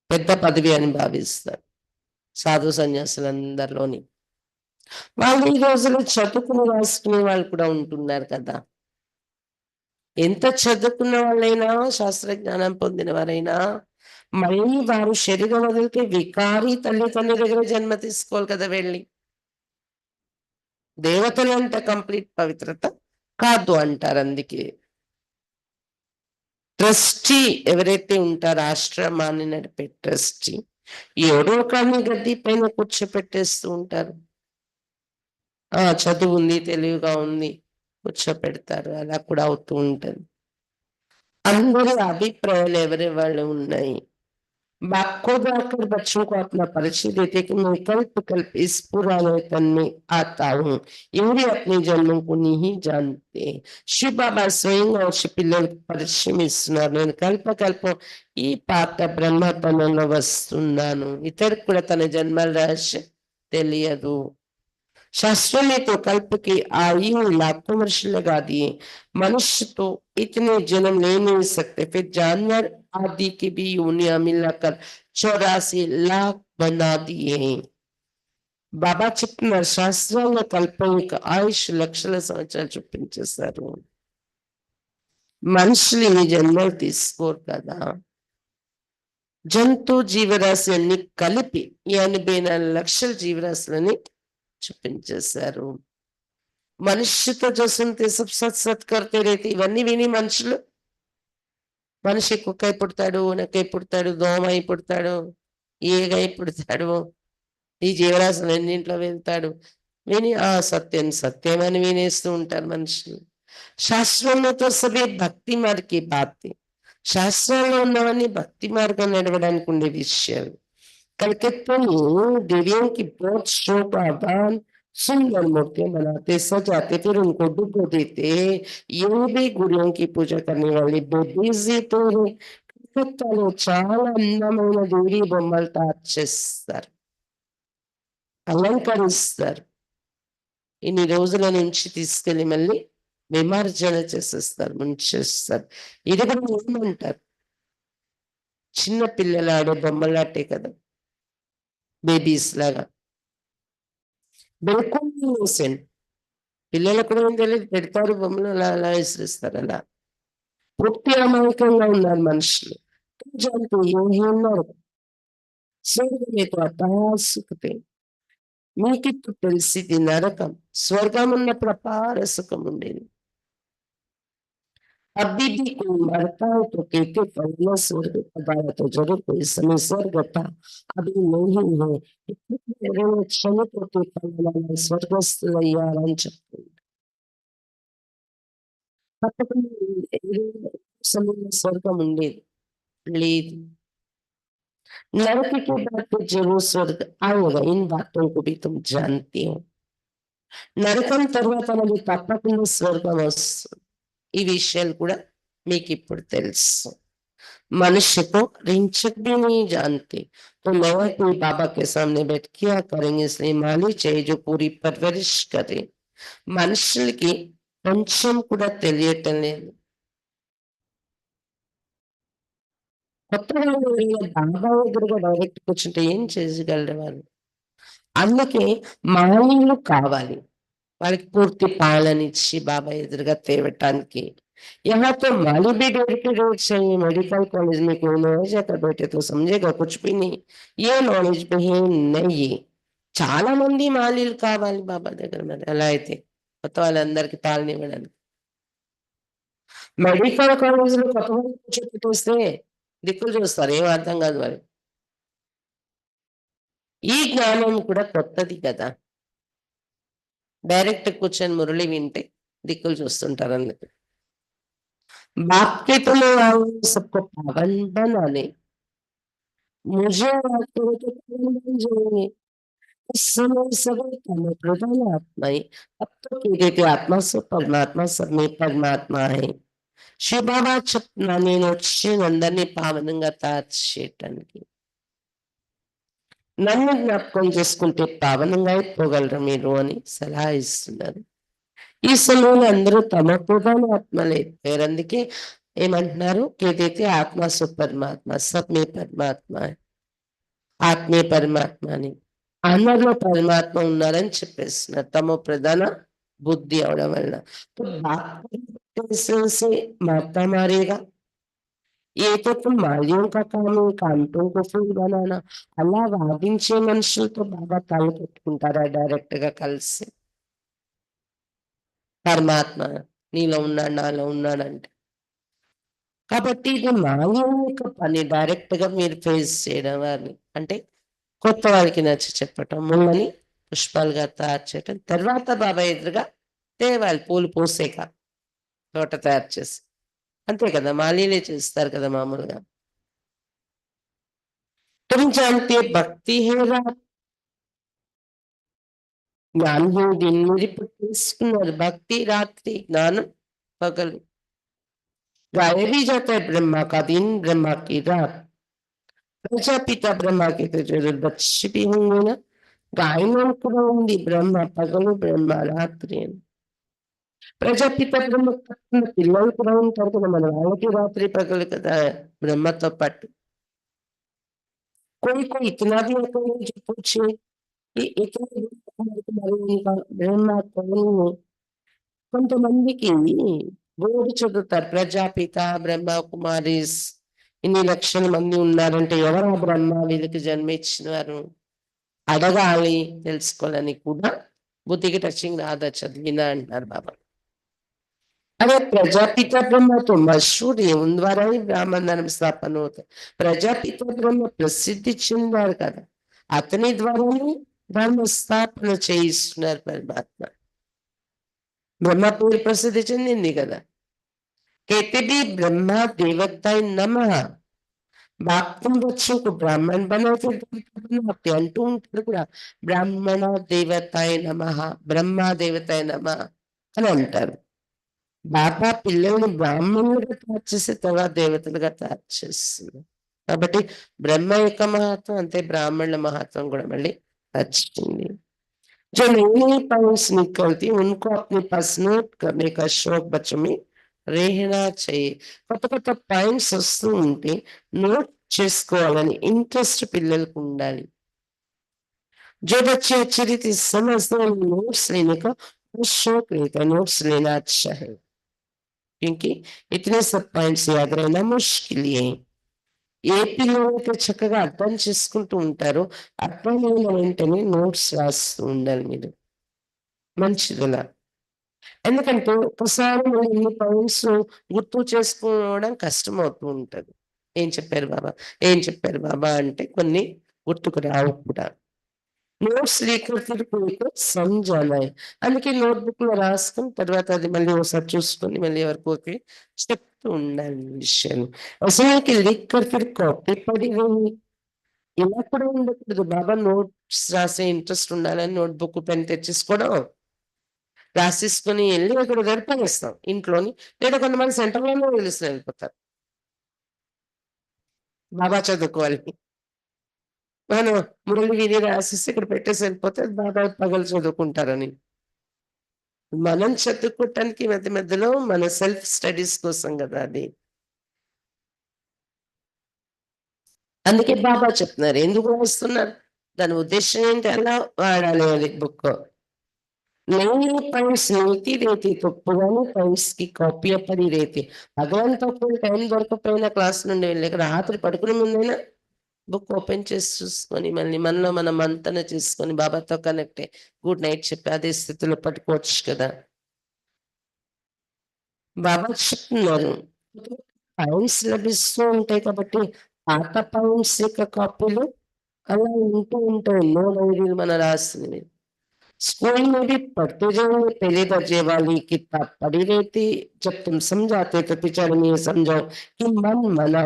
Speaker 1: పెద్ద పదవి అని భావిస్తారు సాధు సన్యాసులందరిలోని. వాళ్ళు ఈ రోజుల్లో చదువుకుని రాసుకునే వాళ్ళు కూడా ఉంటున్నారు కదా! ఎంత చదువుకున్న వాళ్ళైనా, శాస్త్రజ్ఞానం పొందిన వారైనా, మళ్ళీ వారు శరీరం వదిలితే వికారి తల్లిదండ్రుల దగ్గర జన్మ తీసుకోవాలి కదా వెళ్ళి. దేవతలంత కంప్లీట్ పవిత్రత కాదు అంటారు అందుకే. ట్రస్టీ ఎవరైతే ఉంటారో ఆశ్రమాన్ని నడిపే ట్రస్టీ, ఎవరో కానీ గద్దె పైన కూర్చోపెట్టేస్తూ ఉంటారు. చదువు ఉంది, తెలివిగా ఉంది, కూర్చోపెడతారు. అలా కూడా అవుతూ ఉంటది. అందరి అభిప్రాయాలు ఎవరి వాళ్ళు ఉన్నాయి. खुद आकर बच्चों को अपना परिचय देते कि मैं कल्प कल्प इस पुराने तन में आता हूँ, ये अपने जन्मों को नहीं जानते. शिव बाबा స్వయంగా పిల్లలకు పరిచయం ఇస్తున్నారు. నేను కల్ప కల్పం ఈ పాత బ్రహ్మ తనంలో వస్తున్నాను. ఇతరులకు కూడా తన జన్మల రహస్యం తెలియదు. शास्त्रों में तो कल्प की आयु लाखों वर्ष लगा दिए. मनुष्य तो इतने जन्म ले नहीं सकते, फिर जानवर आदि की भी योनियां मिलाकर 84 लाख बना दिए. బాబా చెప్పిన శాస్త్రాల కల్పం యొక్క ఆయుష్ లక్షల సంవత్సరాలు చూపించేశారు. మనుషులు ఈ జన్మలు తీసుకోరు కదా. జంతు జీవరాశి అన్ని కలిపి 84 లక్షల జీవరాశులని చూపించేశారు. మనుష్యతో जो सुनते सब सत सत करते रहते. ఇవన్నీ విని మనుషులు, మనిషి కుక్కై పుడతాడు, నక్కై పుడతాడు, దోమై పుడతాడు, ఏగై పుడతాడు, ఈ జీవరాశులన్నింట్లో వెళ్తాడు విని సత్యం సత్యం అని వినేస్తూ ఉంటారు మనుషులు. శాస్త్రంలో తో సభే భక్తి మార్గ బాతి. శాస్త్రాల్లో ఉన్నవన్నీ భక్తి మార్గం నడవడానికి ఉండే విషయాలు. कलकत्ता में देवियों की बहुत शोभावान सुंदर मूर्तियां बनाते, सजाते, फिर उनको डुबो देते. ये भी गुरुओं की पूजा करने वाले बुद्धिजी तो है. కలకత్తాలో చాలా అందమైన దేవీ బొమ్మలు తయారు చేస్తారు, అలంకరిస్తారు. ఇన్ని రోజుల నుంచి తీసుకెళ్లి మళ్ళీ విమర్జన చేసేస్తారు, ముంచేస్తారు. ఇది కూడా ఏమంటారు, చిన్న పిల్లలు ఆడే బొమ్మలాటే కదా, బేబీస్ లాగా. బిల్కుల్ ఇన్నోసెంట్. పిల్లలకు కూడా ఏం తెలియదు, పెడతారు బొమ్మలు, అలా అలా విసిరిస్తారు. అలా పూర్తి అమాయకంగా ఉన్నారు మనుషులు. ఉన్నారు స్వర్గమేతో అపాసుకుతే. మీకు ఇప్పుడు తెలిసింది నరకం. స్వర్గం ఉన్నప్పుడు అపార సుఖం ఉండేది. अभी भी कोई मरता है तो कहते पहला स्वर्ग पधारा, तो जरूर कोई समय स्वर्ग था, अभी नहीं है. క్షణపోతే స్వర్గస్థులయ్యారని చెప్తుంది. తప్పకుండా సమయంలో స్వర్గం ఉండేది లేదు. नरक के बाद तो जरूर स्वर्ग आएगा. इन बातों को भी तुम जानती हो. నరకం తర్వాత మళ్ళీ తప్పకుండా స్వర్గం వస్తుంది. ఈ విషయాలు కూడా మీకు ఇప్పుడు తెలుసు. मनुष्य को रिंचक भी नहीं जानते, तो नया कोई बाबा के सामने बैठ क्या करेंगे, इसलिए माली चाहिए जो पूरी परवरिश करे. మనుషులకి కొంచెం కూడా తెలియటం లేదు. కొత్తగా బాబా ఎదురుగా డైరెక్ట్ కూర్చుంటే ఏం చేయగలరు వాళ్ళు. అందుకే మానవులు కావాలి వాళ్ళకి పూర్తి పాలనిచ్చి బాబా ఎదురుగా తేవటానికి. यहाँ तो माली भी डेडिकेटेड चाहिए. मेडिकल कॉलेज में कोई नॉलेज अगर बैठे तो समझेगा कुछ भी नहीं, ये नॉलेज भी है नहीं. చాలా మంది మాలీలు కావాలి బాబా దగ్గర. మరి అలా అయితే కొత్త వాళ్ళందరికీ పాలనివ్వడానికి. మెడికల్ కాలేజీలో కొత్త వాళ్ళు కూర్చోపెట్టేస్తే దిక్కులు చూస్తారు, ఏం అర్థం కాదు వాళ్ళు. ఈ జ్ఞానం కూడా కొత్తది కదా. డైరెక్ట్ కూర్చొని మురళి వింటే దిక్కులు చూస్తుంటారు అందుకు. बाप के तो मैं आऊं सबको पावन बनाने, मुझे आते हो तो पावन बन जाएंगे. उस समय सभी तन प्रधान आत्मा ही. अब तो कहते थे आत्मा से परमात्मा सब में परमात्मा है. शिव बाबा చెప్పిన నేను వచ్చి అందరినీ పావనంగా తయారు చేయటానికి. నన్ను జ్ఞాపకం చేసుకుంటే పావనంగా అయిపోగలరు మీరు అని సలహా ఇస్తున్నారు. ఈ సమయంలో అందరూ తమ ప్రధాన ఆత్మలే అయిపోయారు. అందుకే ఏమంటున్నారు? ఏదైతే ఆత్మ సుపరమాత్మ, సబ్ మే పరమాత్మ హై, ఆత్మే పరమాత్మ అని. అందరిలో పరమాత్మ ఉన్నారని చెప్పేస్తున్నారు. తమో ప్రధాన బుద్ధి అవడం వలన. तो बाप से मारता मारेगा. ये तो तुम मालियों का काम है, कांटों को फूल बनाना. అలా వాదించే మనుషులతో బాగా తల పెట్టుకుంటారా డైరెక్ట్ గా కలిసి? పరమాత్మ నీలో ఉన్నాడు, నాలో ఉన్నాడంటే. కాబట్టి ఇది మానవుని యొక్క పని డైరెక్ట్ గా మీరు ఫేస్ చేయడం వారిని. అంటే కొత్త వాళ్ళకి నచ్చి చెప్పటం, ముళ్ళని పుష్పాలుగా తయారు చేయటం, తర్వాత బాబా ఎదురుగా తేవాలి పూలు పూసేక తోట తయారు చేసి. అంతే కదా! మాలీలే చేస్తారు కదా మామూలుగా. तुम जानते భక్తి है रात. జ్ఞానం दिन మీరు ఇప్పుడు తెలుసుకున్నారు. భక్తి రాత్రి, జ్ఞానం పగలు. गाया भी जाता है ब्रह्मा का दिन, ब्रह्मा की रात. ప్రజాపిత బ్రహ్మకి బచ్చి भी होंगे ना. గాయనం కూడా ఉంది బ్రహ్మ పగలు, బ్రహ్మ రాత్రి అని. ప్రజాపిత బ్రహ్మ పుట్టిన పిల్లలు కూడా ఉంటారు కదా, మన వాళ్ళకి రాత్రి పగలు కదా బ్రహ్మతో పాటు. कोई कोई इतना भी होता है जो पूछे कि इतने ఇంకా బ్రహ్మ కవులు కొంతమందికి బోర్డు చదువుతారు. ప్రజాపిత, బ్రహ్మ కుమారీస్ ఇన్ని లక్షల మంది ఉన్నారంటే ఎవరు ఆ బ్రహ్మ వీళ్ళకి జన్మ ఇచ్చిన వారు అడగాలి తెలుసుకోవాలని కూడా బుద్ధికి టచింగ్ రాదా చదివినా అంటున్నారు బాబా. अरे प्रजापिता ब्रह्म तो मशहूर है, उन द्वारा ही ब्राह्मण धर्म स्थापन होता है. ప్రజాపిత బ్రహ్మ ప్రసిద్ధి చెందారు కదా, అతని ద్వారానే ధర్మ స్థాపన చేయిస్తున్నారు పరమాత్మ. బ్రహ్మ పేరు ప్రసిద్ధి చెందింది కదా. कहते भी ब्रह्मा देवताय नमः. బాప్తం बच्चों को ब्राह्मण बनाते बनाते అంటూ ఉంటారు కూడా. బ్రాహ్మణ దేవతాయ నమః, బ్రహ్మ దేవతాయ నమః అని అంటారు. బాబా పిల్లల్ని బ్రాహ్మణులుగా తయారు చేసి తర్వాత దేవతలుగా తయారు చేస్తుంది. కాబట్టి బ్రహ్మ యొక్క మహత్వం అంతే, బ్రాహ్మణుల మహత్వం కూడా మళ్ళీ వచ్చింది. जो नई पॉइंट्स निकलती उनको अपने पास नोट करने का शौक बच्चों में रहना चाहिए. కొత్త కొత్త పాయింట్స్ వస్తూ ఉంటే నోట్ చేసుకోవాలని ఇంట్రెస్ట్ పిల్లలకు ఉండాలి. जो बच्चे अच्छी रीति समझते हैं नोट्स लेने का वो शौक रहता है, नोट्स लेना अच्छा है क्योंकि इतने सब పాయింట్స్ याद रहना मुश्किल है. ఏ పిల్లలైతే చక్కగా అర్థం చేసుకుంటూ ఉంటారో అర్థమైన వెంటనే నోట్స్ రాస్తూ ఉండాలి మీరు. మంచిదలా. ఎందుకంటే ఒక్కసారి మనం ఇన్ని పాయింట్స్ గుర్తు చేసుకోవడం కష్టమవుతూ ఉంటది. ఏం చెప్పారు బాబా? ఏం చెప్పారు బాబా? అంటే కొన్ని గుర్తుకు రావు కూడా. నోట్స్ లేकर फिर कोई को समझाना है. అందుకే నోట్‌బుక్‌లో రాసుకొని తర్వాత అది మళ్ళీ ఒకసారి చూసుకొని మళ్ళీ ఎవరికోకి చెప్తూ ఉండాలి ఈ విషయాలు. ऐसे नहीं कि लिख कर फिर कॉपी पड़ी रही. ఇలా కూడా ఉండకూడదు. బాబా నోట్స్ రాసే ఇంట్రెస్ట్ ఉండాలని నోట్‌బుక్, పెన్ తెచ్చేసుకోవడం, రాసేసుకొని ఎళ్లి అక్కడ దగ్గర పడేస్తాం ఇంట్లోని. లేదా కొంతమంది సెంటర్‌లోనే వదిలేసి వెళ్ళిపోతారు. బాబా చదువుకోవాలి. మనం మురళి విని రాసేసి ఇక్కడ పెట్టేసి వెళ్ళిపోతే బాబా పగలు చదువుకుంటారని. మనం చదువుకోవటానికి మధ్య మధ్యలో మన సెల్ఫ్ స్టడీస్ కోసం కదా అది. అందుకే బాబా చెప్తున్నారు. ఎందుకు రాస్తున్నారు? దాని ఉద్దేశ్యం ఏంటి? అలా వాడాలి అది బుక్. नहीं पॉइंट्स नहीं रहती तो पुराने पॉइंट्स की कॉपी పడి रहती. భగవంతు ఒక్కళ్ళు టైం దొరకకపోయినా క్లాస్ నుండి వెళ్ళాక రాత్రి పడుకునే ముందైనా బుక్ ఓపెన్ చేసి చూసుకొని మళ్ళీ మనలో మనం మంతన చేసుకొని బాబాతో కనెక్ట్ అయ్యి గుడ్ నైట్ చెప్పి అదే స్థితిలో పడుకోవచ్చు కదా. బాబా చెప్తున్నారు. పాయింట్స్ లభిస్తూ ఉంటాయి కాబట్టి పాత పాయింట్స్ యొక్క కాపీలు అలా ఉంటూ ఉంటాయి. ఎన్నో డైరీలు మన రాసినవి. स्कूल में भी पढ़ते जाओगे, पहले दर्जे वाली किताब पढ़ी रहती. जब तुम समझाते तो टीचर ने समझाओ कि मन मना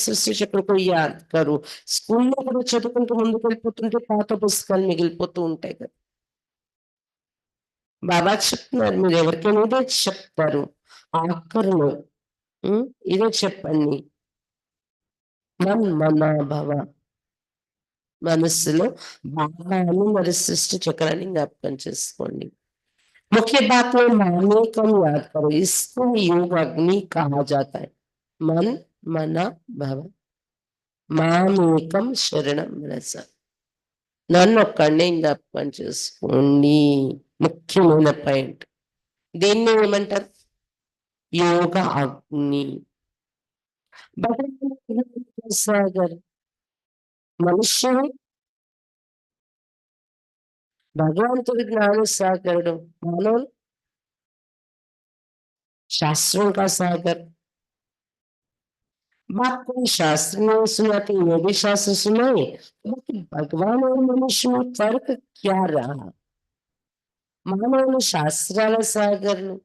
Speaker 1: శిక్షకులకు యాద్ కరు. స్కూల్లో కూడా చదువుకుంటూ ముందుకు వెళ్ళిపోతుంటే పాత పుస్తకాలు మిగిలిపోతూ ఉంటాయి కదా. బాబా చెప్తున్నారు మీరు ఎవరికైనా ఇదే చెప్తారు ఆఖరిలో. ఇదే చెప్పండి. మన్ మనా భవ, మనస్సులో బాబాను మరి సృష్టి చక్రాన్ని జ్ఞాపకం చేసుకోండి. मुख्य बात है माने कम याद करो, इसको योग अग्नि कहा जाता है। मन मन भव మామేకం శరణం రస, నన్ను ఒక్కడినే జ్ఞాపకం చేసుకోండి. ముఖ్యమైన పాయింట్. దీన్ని ఏమంటారు? యోగ అగ్ని. భగవంతుడు సాగర్ మనుష్యుడు, భగవంతుడి జ్ఞాన సాగరుడు, మానవులు शास्त्रों का सागर। बात कोई शास्त्र नहीं सुनाती, ये भी शास्त्र सुनाए, लेकिन भगवान और मनुष्य में फर्क क्या रहा? మానవులు శాస్త్రాల సాగర్లు,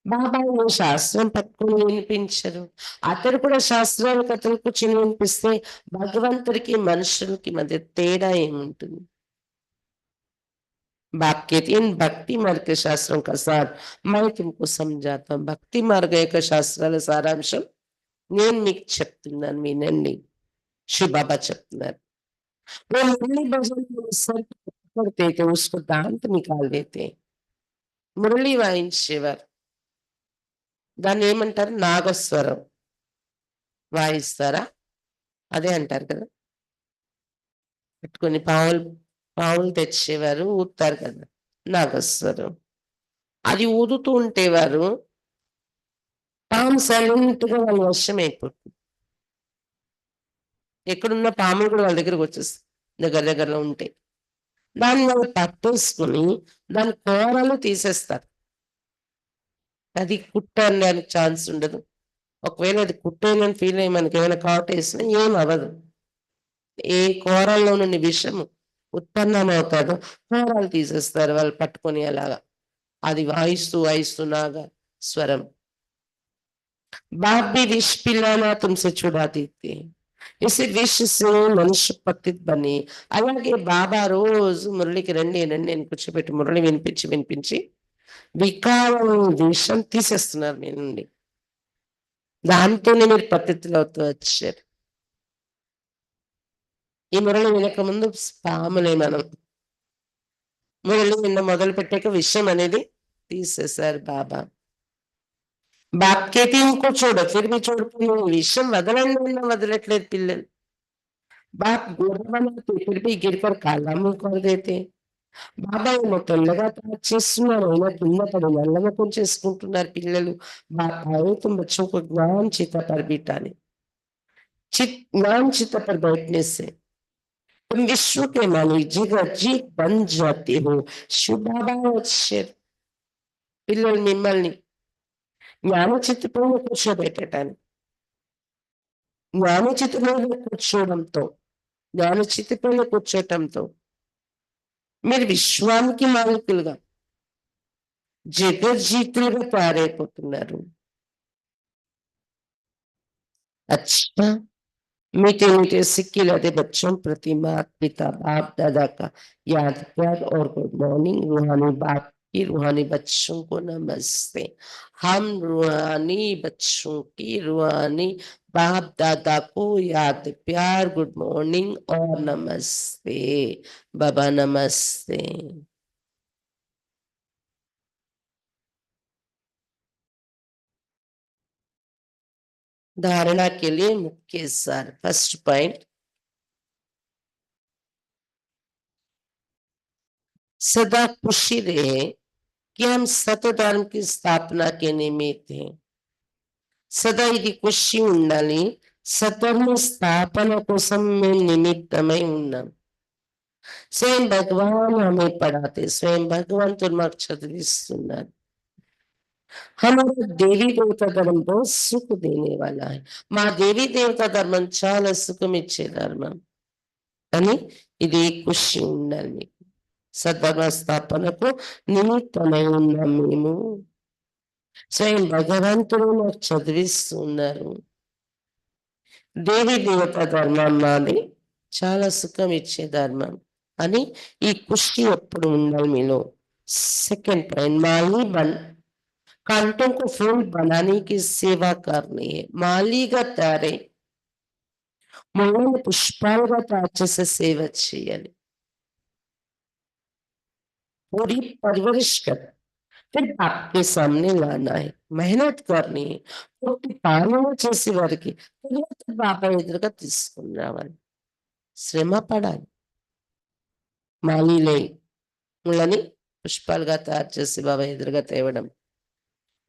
Speaker 1: బాబా ఏ శాస్త్రం పట్టుకుని వినిపించరు. అతడు కూడా శాస్త్రాల కథలు కూర్చొని వినిపిస్తే భగవంతుడికి మనుషులకి మధ్య తేడా ఏముంటుంది? बाप कहती है भक्ति मार्ग के शास्त्रों का सार मैं तुमको समझाता हूँ. భక్తి మార్గ యొక్క శాస్త్రాల సారాంశం నేను మీకు చెప్తున్నాను, వినండి. శివబాబా చెప్తున్నారు. वो मुरली भजन में सर पकड़ते थे, उसको दांत निकाल देते. మురళి వాయించేవారు, దాన్ని ఏమంటారు? నాగస్వరం వాయిస్తారా? అదే అంటారు కదా. పెట్టుకొని పావులు పావులు తెచ్చేవారు, ఊతారు కదా, నాగస్వరం. అది ఊదుతూ ఉంటేవారు పాము సైలెంట్ గా వాళ్ళ వశం అయిపోతుంది. ఎక్కడున్న పాములు కూడా వాళ్ళ దగ్గరకు వచ్చేస్తాయి దగ్గర దగ్గరలో ఉంటే. దాన్ని వాళ్ళు పట్టేసుకుని దాని కూరలు తీసేస్తారు. అది కుట్ట అనడానికి ఛాన్స్ ఉండదు. ఒకవేళ అది కుట్టేనని ఫీల్ అయ్యి మనకి ఏమైనా కాటేసినా ఏం అవ్వదు. ఏ కూరల్లో నుండి విషము ఉత్పన్నం అవుతాదో కూరలు తీసేస్తారు వాళ్ళు పట్టుకొని. అలాగా అది వాయిస్తూ వాయిస్తూ నాగా స్వరం. बाप भी विष पिलाना तुमसे छुड़ा देते हैं, इसी विष से మనిషి పతిత్ బని. అలాగే బాబా రోజు మురళికి రండి రండి అని కూర్చోబెట్టి మురళి వినిపించి వినిపించి వికారం విషం తీసేస్తున్నారు మీ నుండి. దాంతోనే మీరు పతిత్తులు అవుతూ వచ్చారు. ఈ మురళి వినక ముందు పాములే మనం. మురళి విన్న మొదలు పెట్టాక విషం అనేది తీసేశారు బాబా. बाप कहती उनको छोड़ो, फिर भी छोड़ती हूँ. విషం వదలండి వదలట్లేదు పిల్లలు. బాప్ గోడ बनाते फिर भी गिरकर काला मुंह कर देते. బాబా ఏమో తెల్లగా తయారు చేస్తున్నారు, అయినా కింద పడి నల్లగా చేసుకుంటున్నారు పిల్లలు. बाप आए तुम बच्चों को ज्ञान चिता पर बिठाने, ज्ञान चिता पर बैठने से तुम विश्व के मालिक जीगा जी बन जाते हो. शिव बाबा వచ్చారు పిల్లలు మిమ్మల్ని జ్ఞాన చిత్తపైన కూర్చోబెట్టడానికి. జ్ఞాన చిత్తపైన కూర్చోవడంతో, జ్ఞాన చిత్తపైన కూర్చోటంతో మీరు విశ్వానికి మాలికులుగా జగజ్జీతులుగా తయారైపోతున్నారు. अच्छा, मीठे मीठे सिक्के लदे बच्चों प्रति माता पिता बाप दादा का याद प्यार और गुड मॉर्निंग. रूहानी बाप की रूहानी बच्चों को नमस्ते. हम रूहानी बच्चों की रूहानी बाप दादा को याद प्यार गुड मॉर्निंग और नमस्ते. बाबा नमस्ते. धारणा के लिए मुख्य सार. फर्स्ट पॉइंट, सदा खुशी रहे कि हम सत्य धर्म की स्थापना के निमित्त हैं. సదా ఇది ఖుషి ఉండాలి, సధర్మ స్థాపన కోసం మేము నిమిత్తమై ఉన్నాం. స్వయం భగవాన్ హమే పడాతే, స్వయం భగవంతుడు మాకు చదివిస్తున్నారు. हमारा देवी देवता धर्म बहुत सुख देने वाला है. మా దేవీ దేవతా ధర్మం చాలా సుఖం ఇచ్చే ధర్మం అని ఇది ఖుషి ఉండాలి మీకు. సధర్మ స్థాపనకు నిమిత్తమై ఉన్నాం మేము. స్వయం భగవంతుడు నాకు చదివిస్తున్నారు. దేవి దేవత ధర్మం మాది చాలా సుఖం ఇచ్చే ధర్మం అని ఈ ఖుషి ఎప్పుడు ఉండాలి మీలో. సెకండ్ పాయింట్, మాలి బన్ कांटों को फूल बनाने की सेवा करनी है. మాలిగా తయారై ముళ్ళను పుష్పాలుగా తయారు చేసే సేవ చేయాలి. पूरी परवरिश कर, फिर आपके सामने लाना है, मेहनत करनी है, పూర్తి పాలన చేసే వారికి తర్వాత బాబా ఎదురుగా తీసుకుని రావాలి. శ్రమ పడాలి. మాలీలని పుష్పాలుగా తయారు చేసి బాబా ఎదురుగా తేవడం.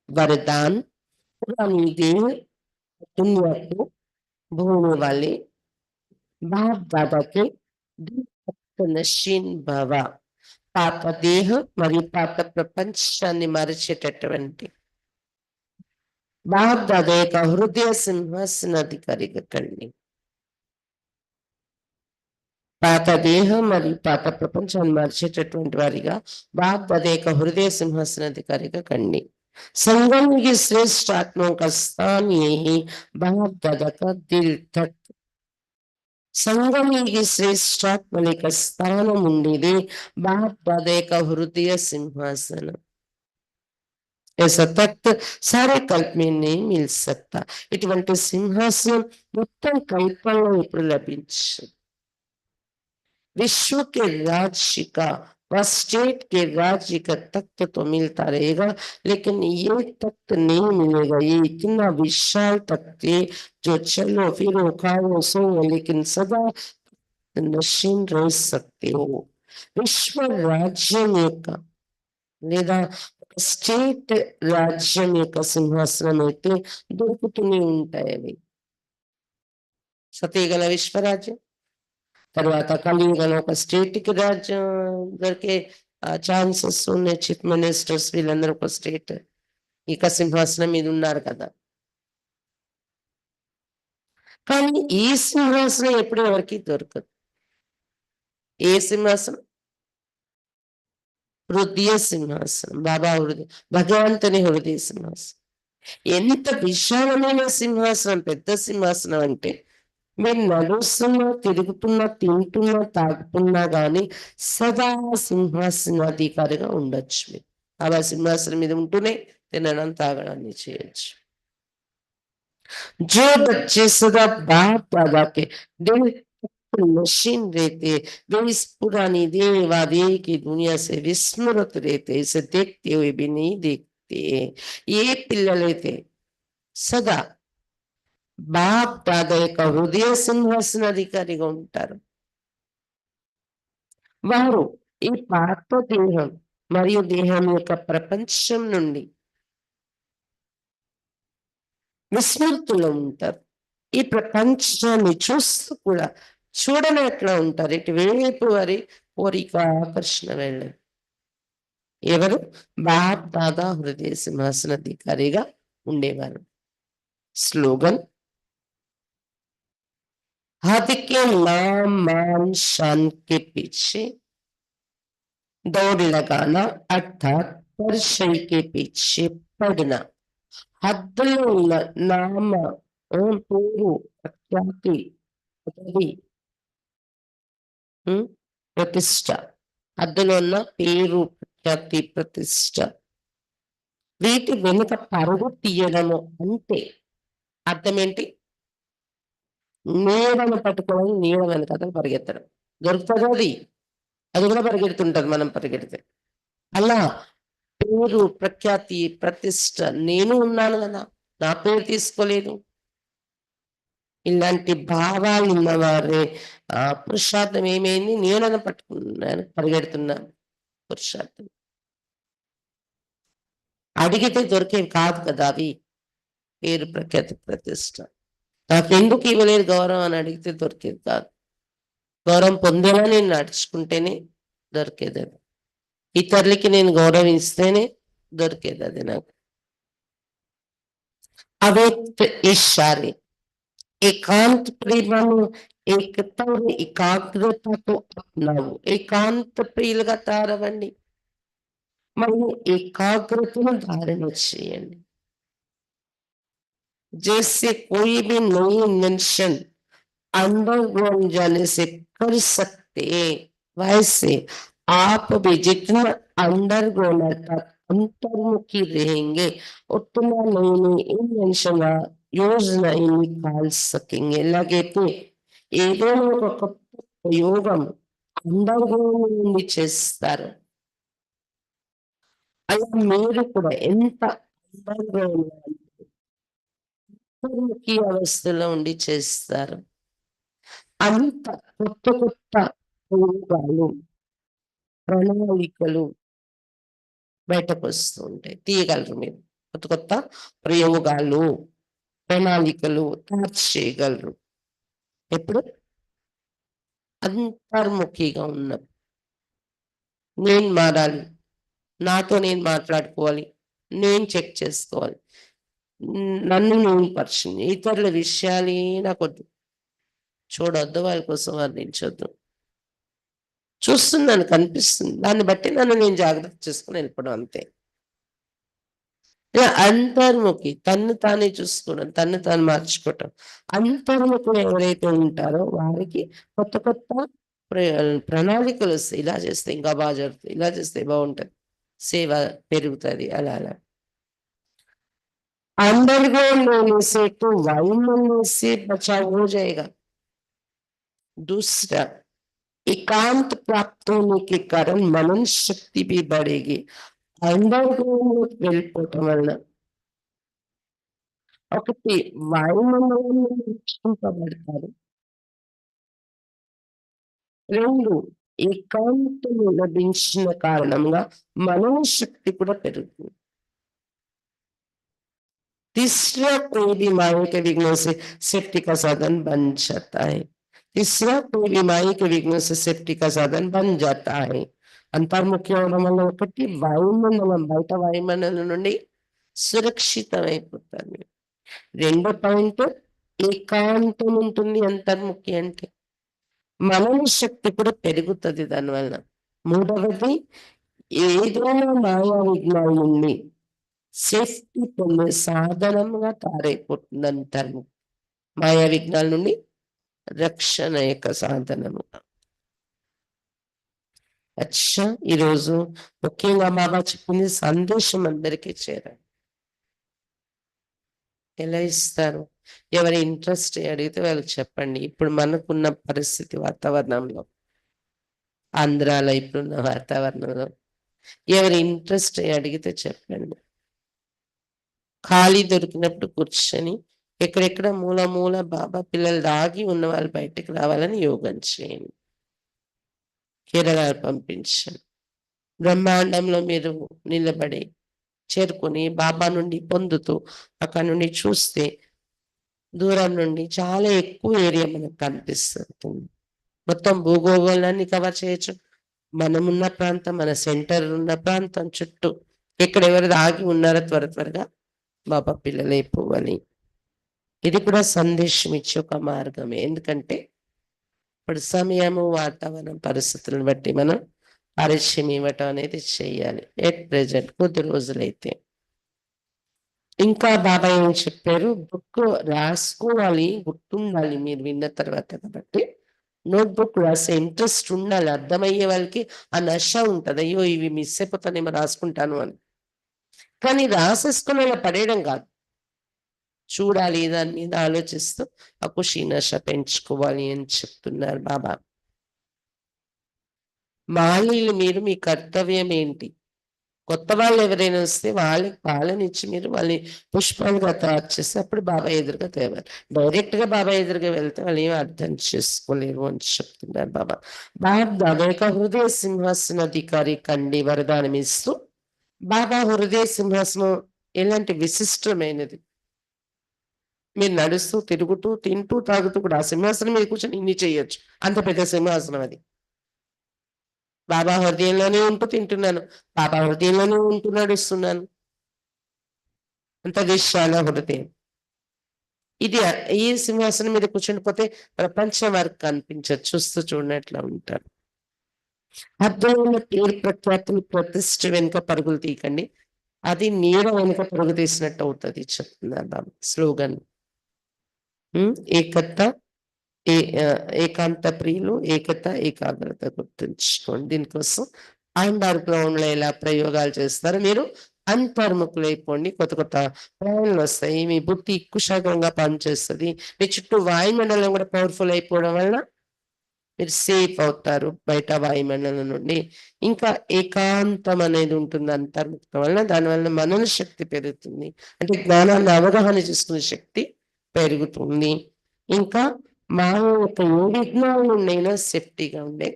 Speaker 1: వరదాన్ पुरानी देह दुनिया को भोगने वाले बाप दादा के నశీన్ భవ, పాత దేహం మరియు పాత ప్రపంచాన్ని మరచేటటువంటి బాప్ దాదా యొక్క హృదయ సింహాసనాధికారిగా కండి. పాత దేహం మరియు పాత ప్రపంచాన్ని మరిచేటటువంటి వారిగా బాప్ దాదా యొక్క హృదయ సింహాసనాధికారిగా కండి. संगम की श्रेष्ठ आत्माओं का स्थान यही बाप दादा का दिल तक. సంగమికి శ్రేష్టాత్మల యొక్క స్థానం ఉండేది బాప్ దాదా యొక్క హృదయ సింహాసనం. ऐसा तख्त सारे कल्प में नहीं मिल सकता. ఇటువంటి సింహాసనం మొత్తం కల్పంలో ఇప్పుడు లభించదు. विश्व के राज्य का व स्टेट के राज्य का तख्त तो मिलता रहेगा, लेकिन ये तख्त नहीं मिलेगा. ये इतना विशाल तख्त है जो चलो फिरो खाओ सो, लेकिन सदा नशीन रह सकते हो. विश्व राज्य में का లేదా స్టేట్ రాజ్యం యొక్క సింహాసనం అయితే దొరుకుతూనే ఉంటాయి అవి. సతీగల విశ్వరాజ్యం, తర్వాత కలియుగంలో ఒక స్టేట్ కి రాజ్యం దొరికే ఛాన్సెస్ ఉన్నాయి. చీఫ్ మినిస్టర్స్ వీళ్ళందరూ ఒక స్టేట్ ఇక సింహాసనం మీద ఉన్నారు కదా. కానీ ఈ సింహాసనం ఎప్పుడు ఎవరికి దొరకదు. ఏ సింహాసనం? హృదయ సింహాసనం, బాబా హృదయ, భగవంతుని హృదయ సింహాసనం. ఎంత విశాలమైన సింహాసనం, పెద్ద సింహాసనం అంటే మీరు నడుస్తున్నా, తిరుగుతున్నా, తింటున్నా, తాగుతున్నా కానీ సదా సింహాసనాధికారిగా ఉండొచ్చు. మీరు బాబా సింహాసనం మీద ఉంటూనే తినడం, తాగడాన్ని చేయొచ్చు. जो बच्चे सदा बाप दादा के दिल नशीन रहते, वे इस पुरानी देवादेव की दुनिया से विस्मृत रहते, इसे देखते हुए भी नहीं देखते. ये పిల్లలైతే సదా బాప్ దాదా యొక్క హృదయ సింహాసనాధికారిగా ఉంటారు. వారు ఈ పాత దేహం మరియు దేహం యొక్క ప్రపంచం నుండి విస్మృతులు ఉంటారు. ఈ ప్రపంచాన్ని చూస్తూ కూడా చూడనట్లా ఉంటారు. ఇటువైపు వారి కోరిక, ఆకర్షణ వెళ్ళదు. ఎవరు? బాప్ దాదా హృదయ సింహాసనాధికారిగా ఉండేవారు. స్లోగన్: हद के नाम मान शान के पीछे दौड़ लगाना अर्थात परछाई के पीछे पड़ना. హద్దులో ఉన్న నామ, పేరు, ప్రఖ్యాతి, పదవి, ప్రతిష్ట. హద్దులో ఉన్న పేరు, ప్రఖ్యాతి, ప్రతిష్ట, వీటి వెనుక పరుగు తీయడము అంటే అర్థం ఏంటి? నీడను పట్టుకోవడం, నీడ వెనుక పరిగెత్తడం. దొరుకుతుంది అది, అది కూడా పరిగెడుతుంటది మనం పరిగెడితే. అలా పేరు, ప్రఖ్యాతి, ప్రతిష్ట, నేను ఉన్నాను కదా, నా పేరు తీసుకోలేదు, ఇలాంటి భావాలు ఉన్నవారే పురుషార్థం ఏమైంది? నీడను పట్టుకున్నాను, పరిగెడుతున్నాను. పురుషార్థం అడిగితే దొరికేవి కాదు కదా అవి. పేరు, ప్రఖ్యాతి, ప్రతిష్ట నాకెందుకు ఇవ్వలేదు గౌరవం అని అడిగితే దొరికేది కాదు. గౌరవం పొందేలా నేను నడుచుకుంటేనే దొరికేది అది. ఇతరులకి నేను గౌరవిస్తేనే దొరికేది అది నాకు. अव्यक्त इशारे एकांत प्रेमను, ఏకత, ఏకాగ్రతతో అప్నావు. ఏకాంత ప్రియులుగా తారవండి మరియు ఏకాగ్రతను ధారణ చేయండి. जैसे कोई भी नई इन्वेंशन अंडरग्राउंड जाने से कर सकते, वैसे आप भी जितना अंडरग्राउंड अर्थात अंतर्मुखी रहेंगे उतना नई नई इन्वेंशन योजना निकाल सकेंगे. ఎలాగైతే ఏదైనా ఒక ప్రయోగం అండర్గ్రౌండ్ నుండి చేస్తారు, అలా మీరు కూడా ఎంత అందంగా ఉండాలి, అంతర్ముఖి అవస్థలో ఉండి చేస్తారు. అంత కొత్త కొత్త ప్రయోగాలు, ప్రణాళికలు బయటకొస్తూ ఉంటాయి. తీయగలరు మీరు. కొత్త కొత్త ప్రయోగాలు, ప్రణాళికలు తయారు చేయగలరు. ఎప్పుడు అంతర్ముఖిగా ఉన్నప్పుడు. నేను మారాలి. నాతో నేను మాట్లాడుకోవాలి. నేను చెక్ చేసుకోవాలి. నన్ను నేను ఇతరుల విషయాలే నాకొద్దు. చూడొద్దు, వాళ్ళ కోసం వర్ణించొద్దు. చూస్తున్నాను, కనిపిస్తుంది. దాన్ని బట్టి నన్ను నేను జాగ్రత్త చేసుకొని వెళ్ళిపోవడం అంతే. ఇలా అంతర్ముఖి తన్ను తానే చూసుకోవడం, తన్ను తాను మార్చుకోవటం. అంతర్ముఖులు ఎవరైతే ఉంటారో వారికి కొత్త కొత్త ప్ర ప్రణాళికలొస్తాయి. ఇలా చేస్తే ఇంకా జరుగుతుంది. ఇలా చేస్తే బావుంటది. సేవ పెరుగుతది. అలా అలా. अंदर को लेने से तो वायुमंडल से बचाव हो जाएगा। दूसरा, एकांत प्राप्त होने के कारण मनन शक्ति भी बढ़ेगी। अंदरగోలోకి వెళ్ళిపోవటం వలన ఒకటి వాయుమండలంలో రక్షింపబడతారు. 2 ఏకాంతము లభించిన కారణంగా మనన శక్తి కూడా పెరుగుతుంది. तीसरा, कोई बीमारी के विघ्नों से सेफ्टी का साधन बन जाता है। तीसरा, कोई बीमारी के विघ्नों से सेफ्टी का साधन बन जाता है। అంతర్ముఖి అవడం వల్ల ఒకటి వాయుమండలం, బయట వాయుమండలం నుండి సురక్షితమైపోతారు మీరు. రెండో పాయింట్, ఏకాంతం ఉంటుంది అంతర్ముఖి అంటే. మనన శక్తి కూడా పెరుగుతుంది దానివల్ల. మూడవది, ఏదైనా మాయా విఘ్నాల నుండి సేఫ్టీ పొందే సాధనంగా తయారైపోతుందంటారు. మాయా విఘ్నాల నుండి రక్షణ యొక్క సాధనముగా. అచ్చా, ఈరోజు ముఖ్యంగా బాబా చెప్పింది సందేశం అందరికీ చేరాలి. ఎలా ఇస్తారు? ఎవరి ఇంట్రెస్ట్ అడిగితే వాళ్ళకి చెప్పండి. ఇప్పుడు మనకున్న పరిస్థితి వాతావరణంలో, ఆంధ్రాలో ఇప్పుడున్న వాతావరణంలో ఎవరి ఇంట్రెస్ట్ అడిగితే చెప్పండి. ఖాళీ దొరికినప్పుడు కూర్చొని ఎక్కడెక్కడ మూల మూల బాబా పిల్లలు దాగి ఉన్న వాళ్ళు బయటకు రావాలని యోగం చేయండి. కేరళ పంపించండి. బ్రహ్మాండంలో మీరు నిలబడి చేరుకొని బాబా నుండి పొందుతూ అక్కడ నుండి చూస్తే దూరం నుండి చాలా ఎక్కువ ఏరియా మనకు కనిపిస్తుంది. మొత్తం భూగోళాన్ని కవర్ చేయొచ్చు. మనమున్న ప్రాంతం, మన సెంటర్ ఉన్న ప్రాంతం చుట్టూ ఎక్కడెవరు దాగి ఉన్నారో త్వరగా బాబా పిల్లలు అయిపోవాలి. ఇది కూడా సందేశం ఇచ్చే ఒక మార్గమే. ఎందుకంటే ఇప్పుడు సమయము, వాతావరణం, పరిస్థితులను బట్టి మనం పరిచయం ఇవ్వటం అనేది చెయ్యాలి. ఎట్ ప్రెజెంట్ కొద్ది రోజులైతే. ఇంకా బాబా ఏం చెప్పారు? బుక్ రాసుకోవాలి, గుర్తుండాలి మీరు విన్న తర్వాత. కాబట్టి నోట్బుక్ రాసే ఇంట్రెస్ట్ ఉండాలి. అర్థమయ్యే వాళ్ళకి ఆ నష ఉంటది. అయ్యో ఇవి మిస్ అయిపోతానేమో రాసుకుంటాను అని. కానీ రాసేసుకుని అలా పడేయడం కాదు. చూడాలి, దాని మీద ఆలోచిస్తూ ఆ ఖుషి నష పెంచుకోవాలి అని చెప్తున్నారు బాబా. మాలీలు మీరు, మీ కర్తవ్యం ఏంటి? కొత్త వాళ్ళు ఎవరైనా వస్తే వాళ్ళకి పాలనిచ్చి మీరు వాళ్ళని పుష్పాలుగా తయారు చేస్తే అప్పుడు బాబా ఎదురుగా తేవాలి. డైరెక్ట్ గా బాబా ఎదురుగా వెళ్తే వాళ్ళు ఏమి అర్థం చేసుకోలేరు అని చెప్తున్నారు బాబా. బాబా యొక్క హృదయ సింహాసనాధికారి కండి వరదానం ఇస్తూ, బాబా హృదయ సింహాసనం ఎలాంటి విశిష్టమైనది. మీరు నడుస్తూ, తిరుగుతూ, తింటూ, తాగుతూ కూడా ఆ సింహాసనం మీద కూర్చొని ఇన్ని చేయొచ్చు. అంత పెద్ద సింహాసనం అది. బాబా హృదయంలోనే ఉంటూ తింటున్నాను. బాబా హృదయంలోనే ఉంటూ నడుస్తున్నాను. అంత విశాల హృదయం. ఇది ఈ సింహాసనం మీద కూర్చుండిపోతే ప్రపంచం వారికి కనిపించదు. చూస్తూ చూడనట్లా ఉంటారు. అర్థమైన పేరు ప్రఖ్యాతులు ప్రతిష్ఠ వెనుక పరుగులు తీయకండి. అది నీడ వెనుక పరుగు తీసినట్టు అవుతుంది చెప్తున్నారు బాబా. స్లోగన్ ఏకత, ఏకాంత ప్రియులు, ఏకత, ఏకాగ్రత గుర్తుంచుకోండి. దీనికోసం అండర్ గ్రౌండ్ లో ఎలా ప్రయోగాలు చేస్తారో మీరు అంతర్ముఖులైపోండి. కొత్త కొత్త ప్రయాణాలు వస్తాయి. మీ బుద్ధి కుశాగ్రంగా పనిచేస్తుంది. మీ చుట్టూ వాయుమండలం కూడా పవర్ఫుల్ అయిపోవడం వల్ల మీరు సేఫ్ అవుతారు బయట వాయుమండలం నుండి. ఇంకా ఏకాంతం అనేది ఉంటుంది అంతర్ముఖత వలన. దానివల్ల మనన శక్తి పెరుగుతుంది. అంటే జ్ఞానాన్ని అవగాహన చేసుకునే శక్తి పెరుగుతుంది. ఇంకా మాయ యొక్క ఏ విఘ్నాల నుండైనా సేఫ్టీగా ఉండే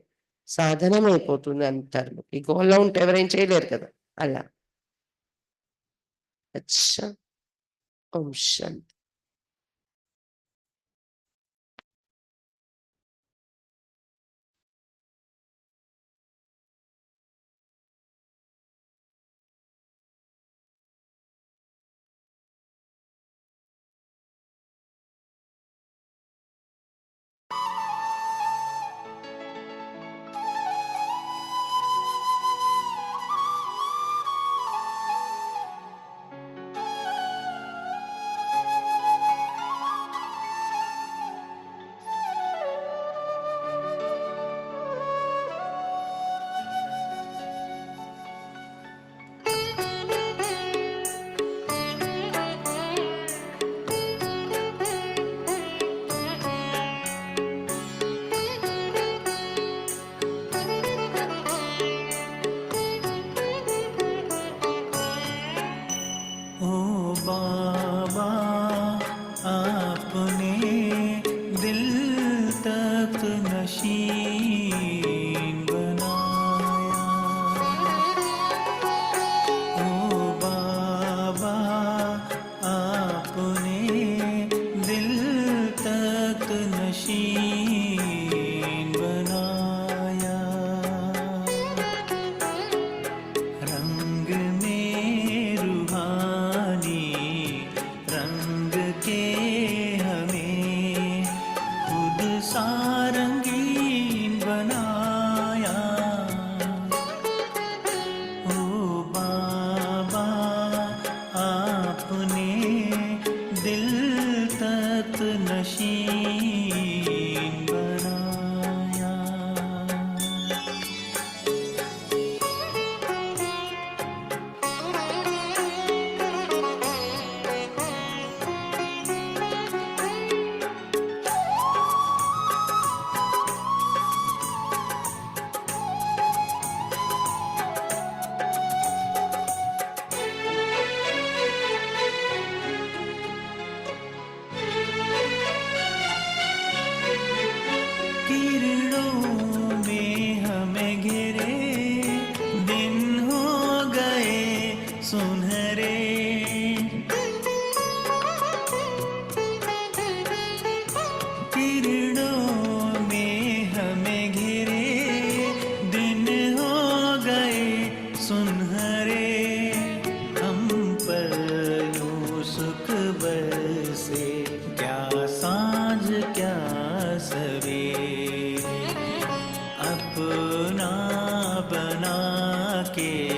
Speaker 1: సాధనం అయిపోతుంది అంతర్ముఖి. గోల్లో ఉంటే ఎవరేం చేయలేరు కదా! అలా. అచ్చా! ఓం శాంతి.
Speaker 2: अपना बना के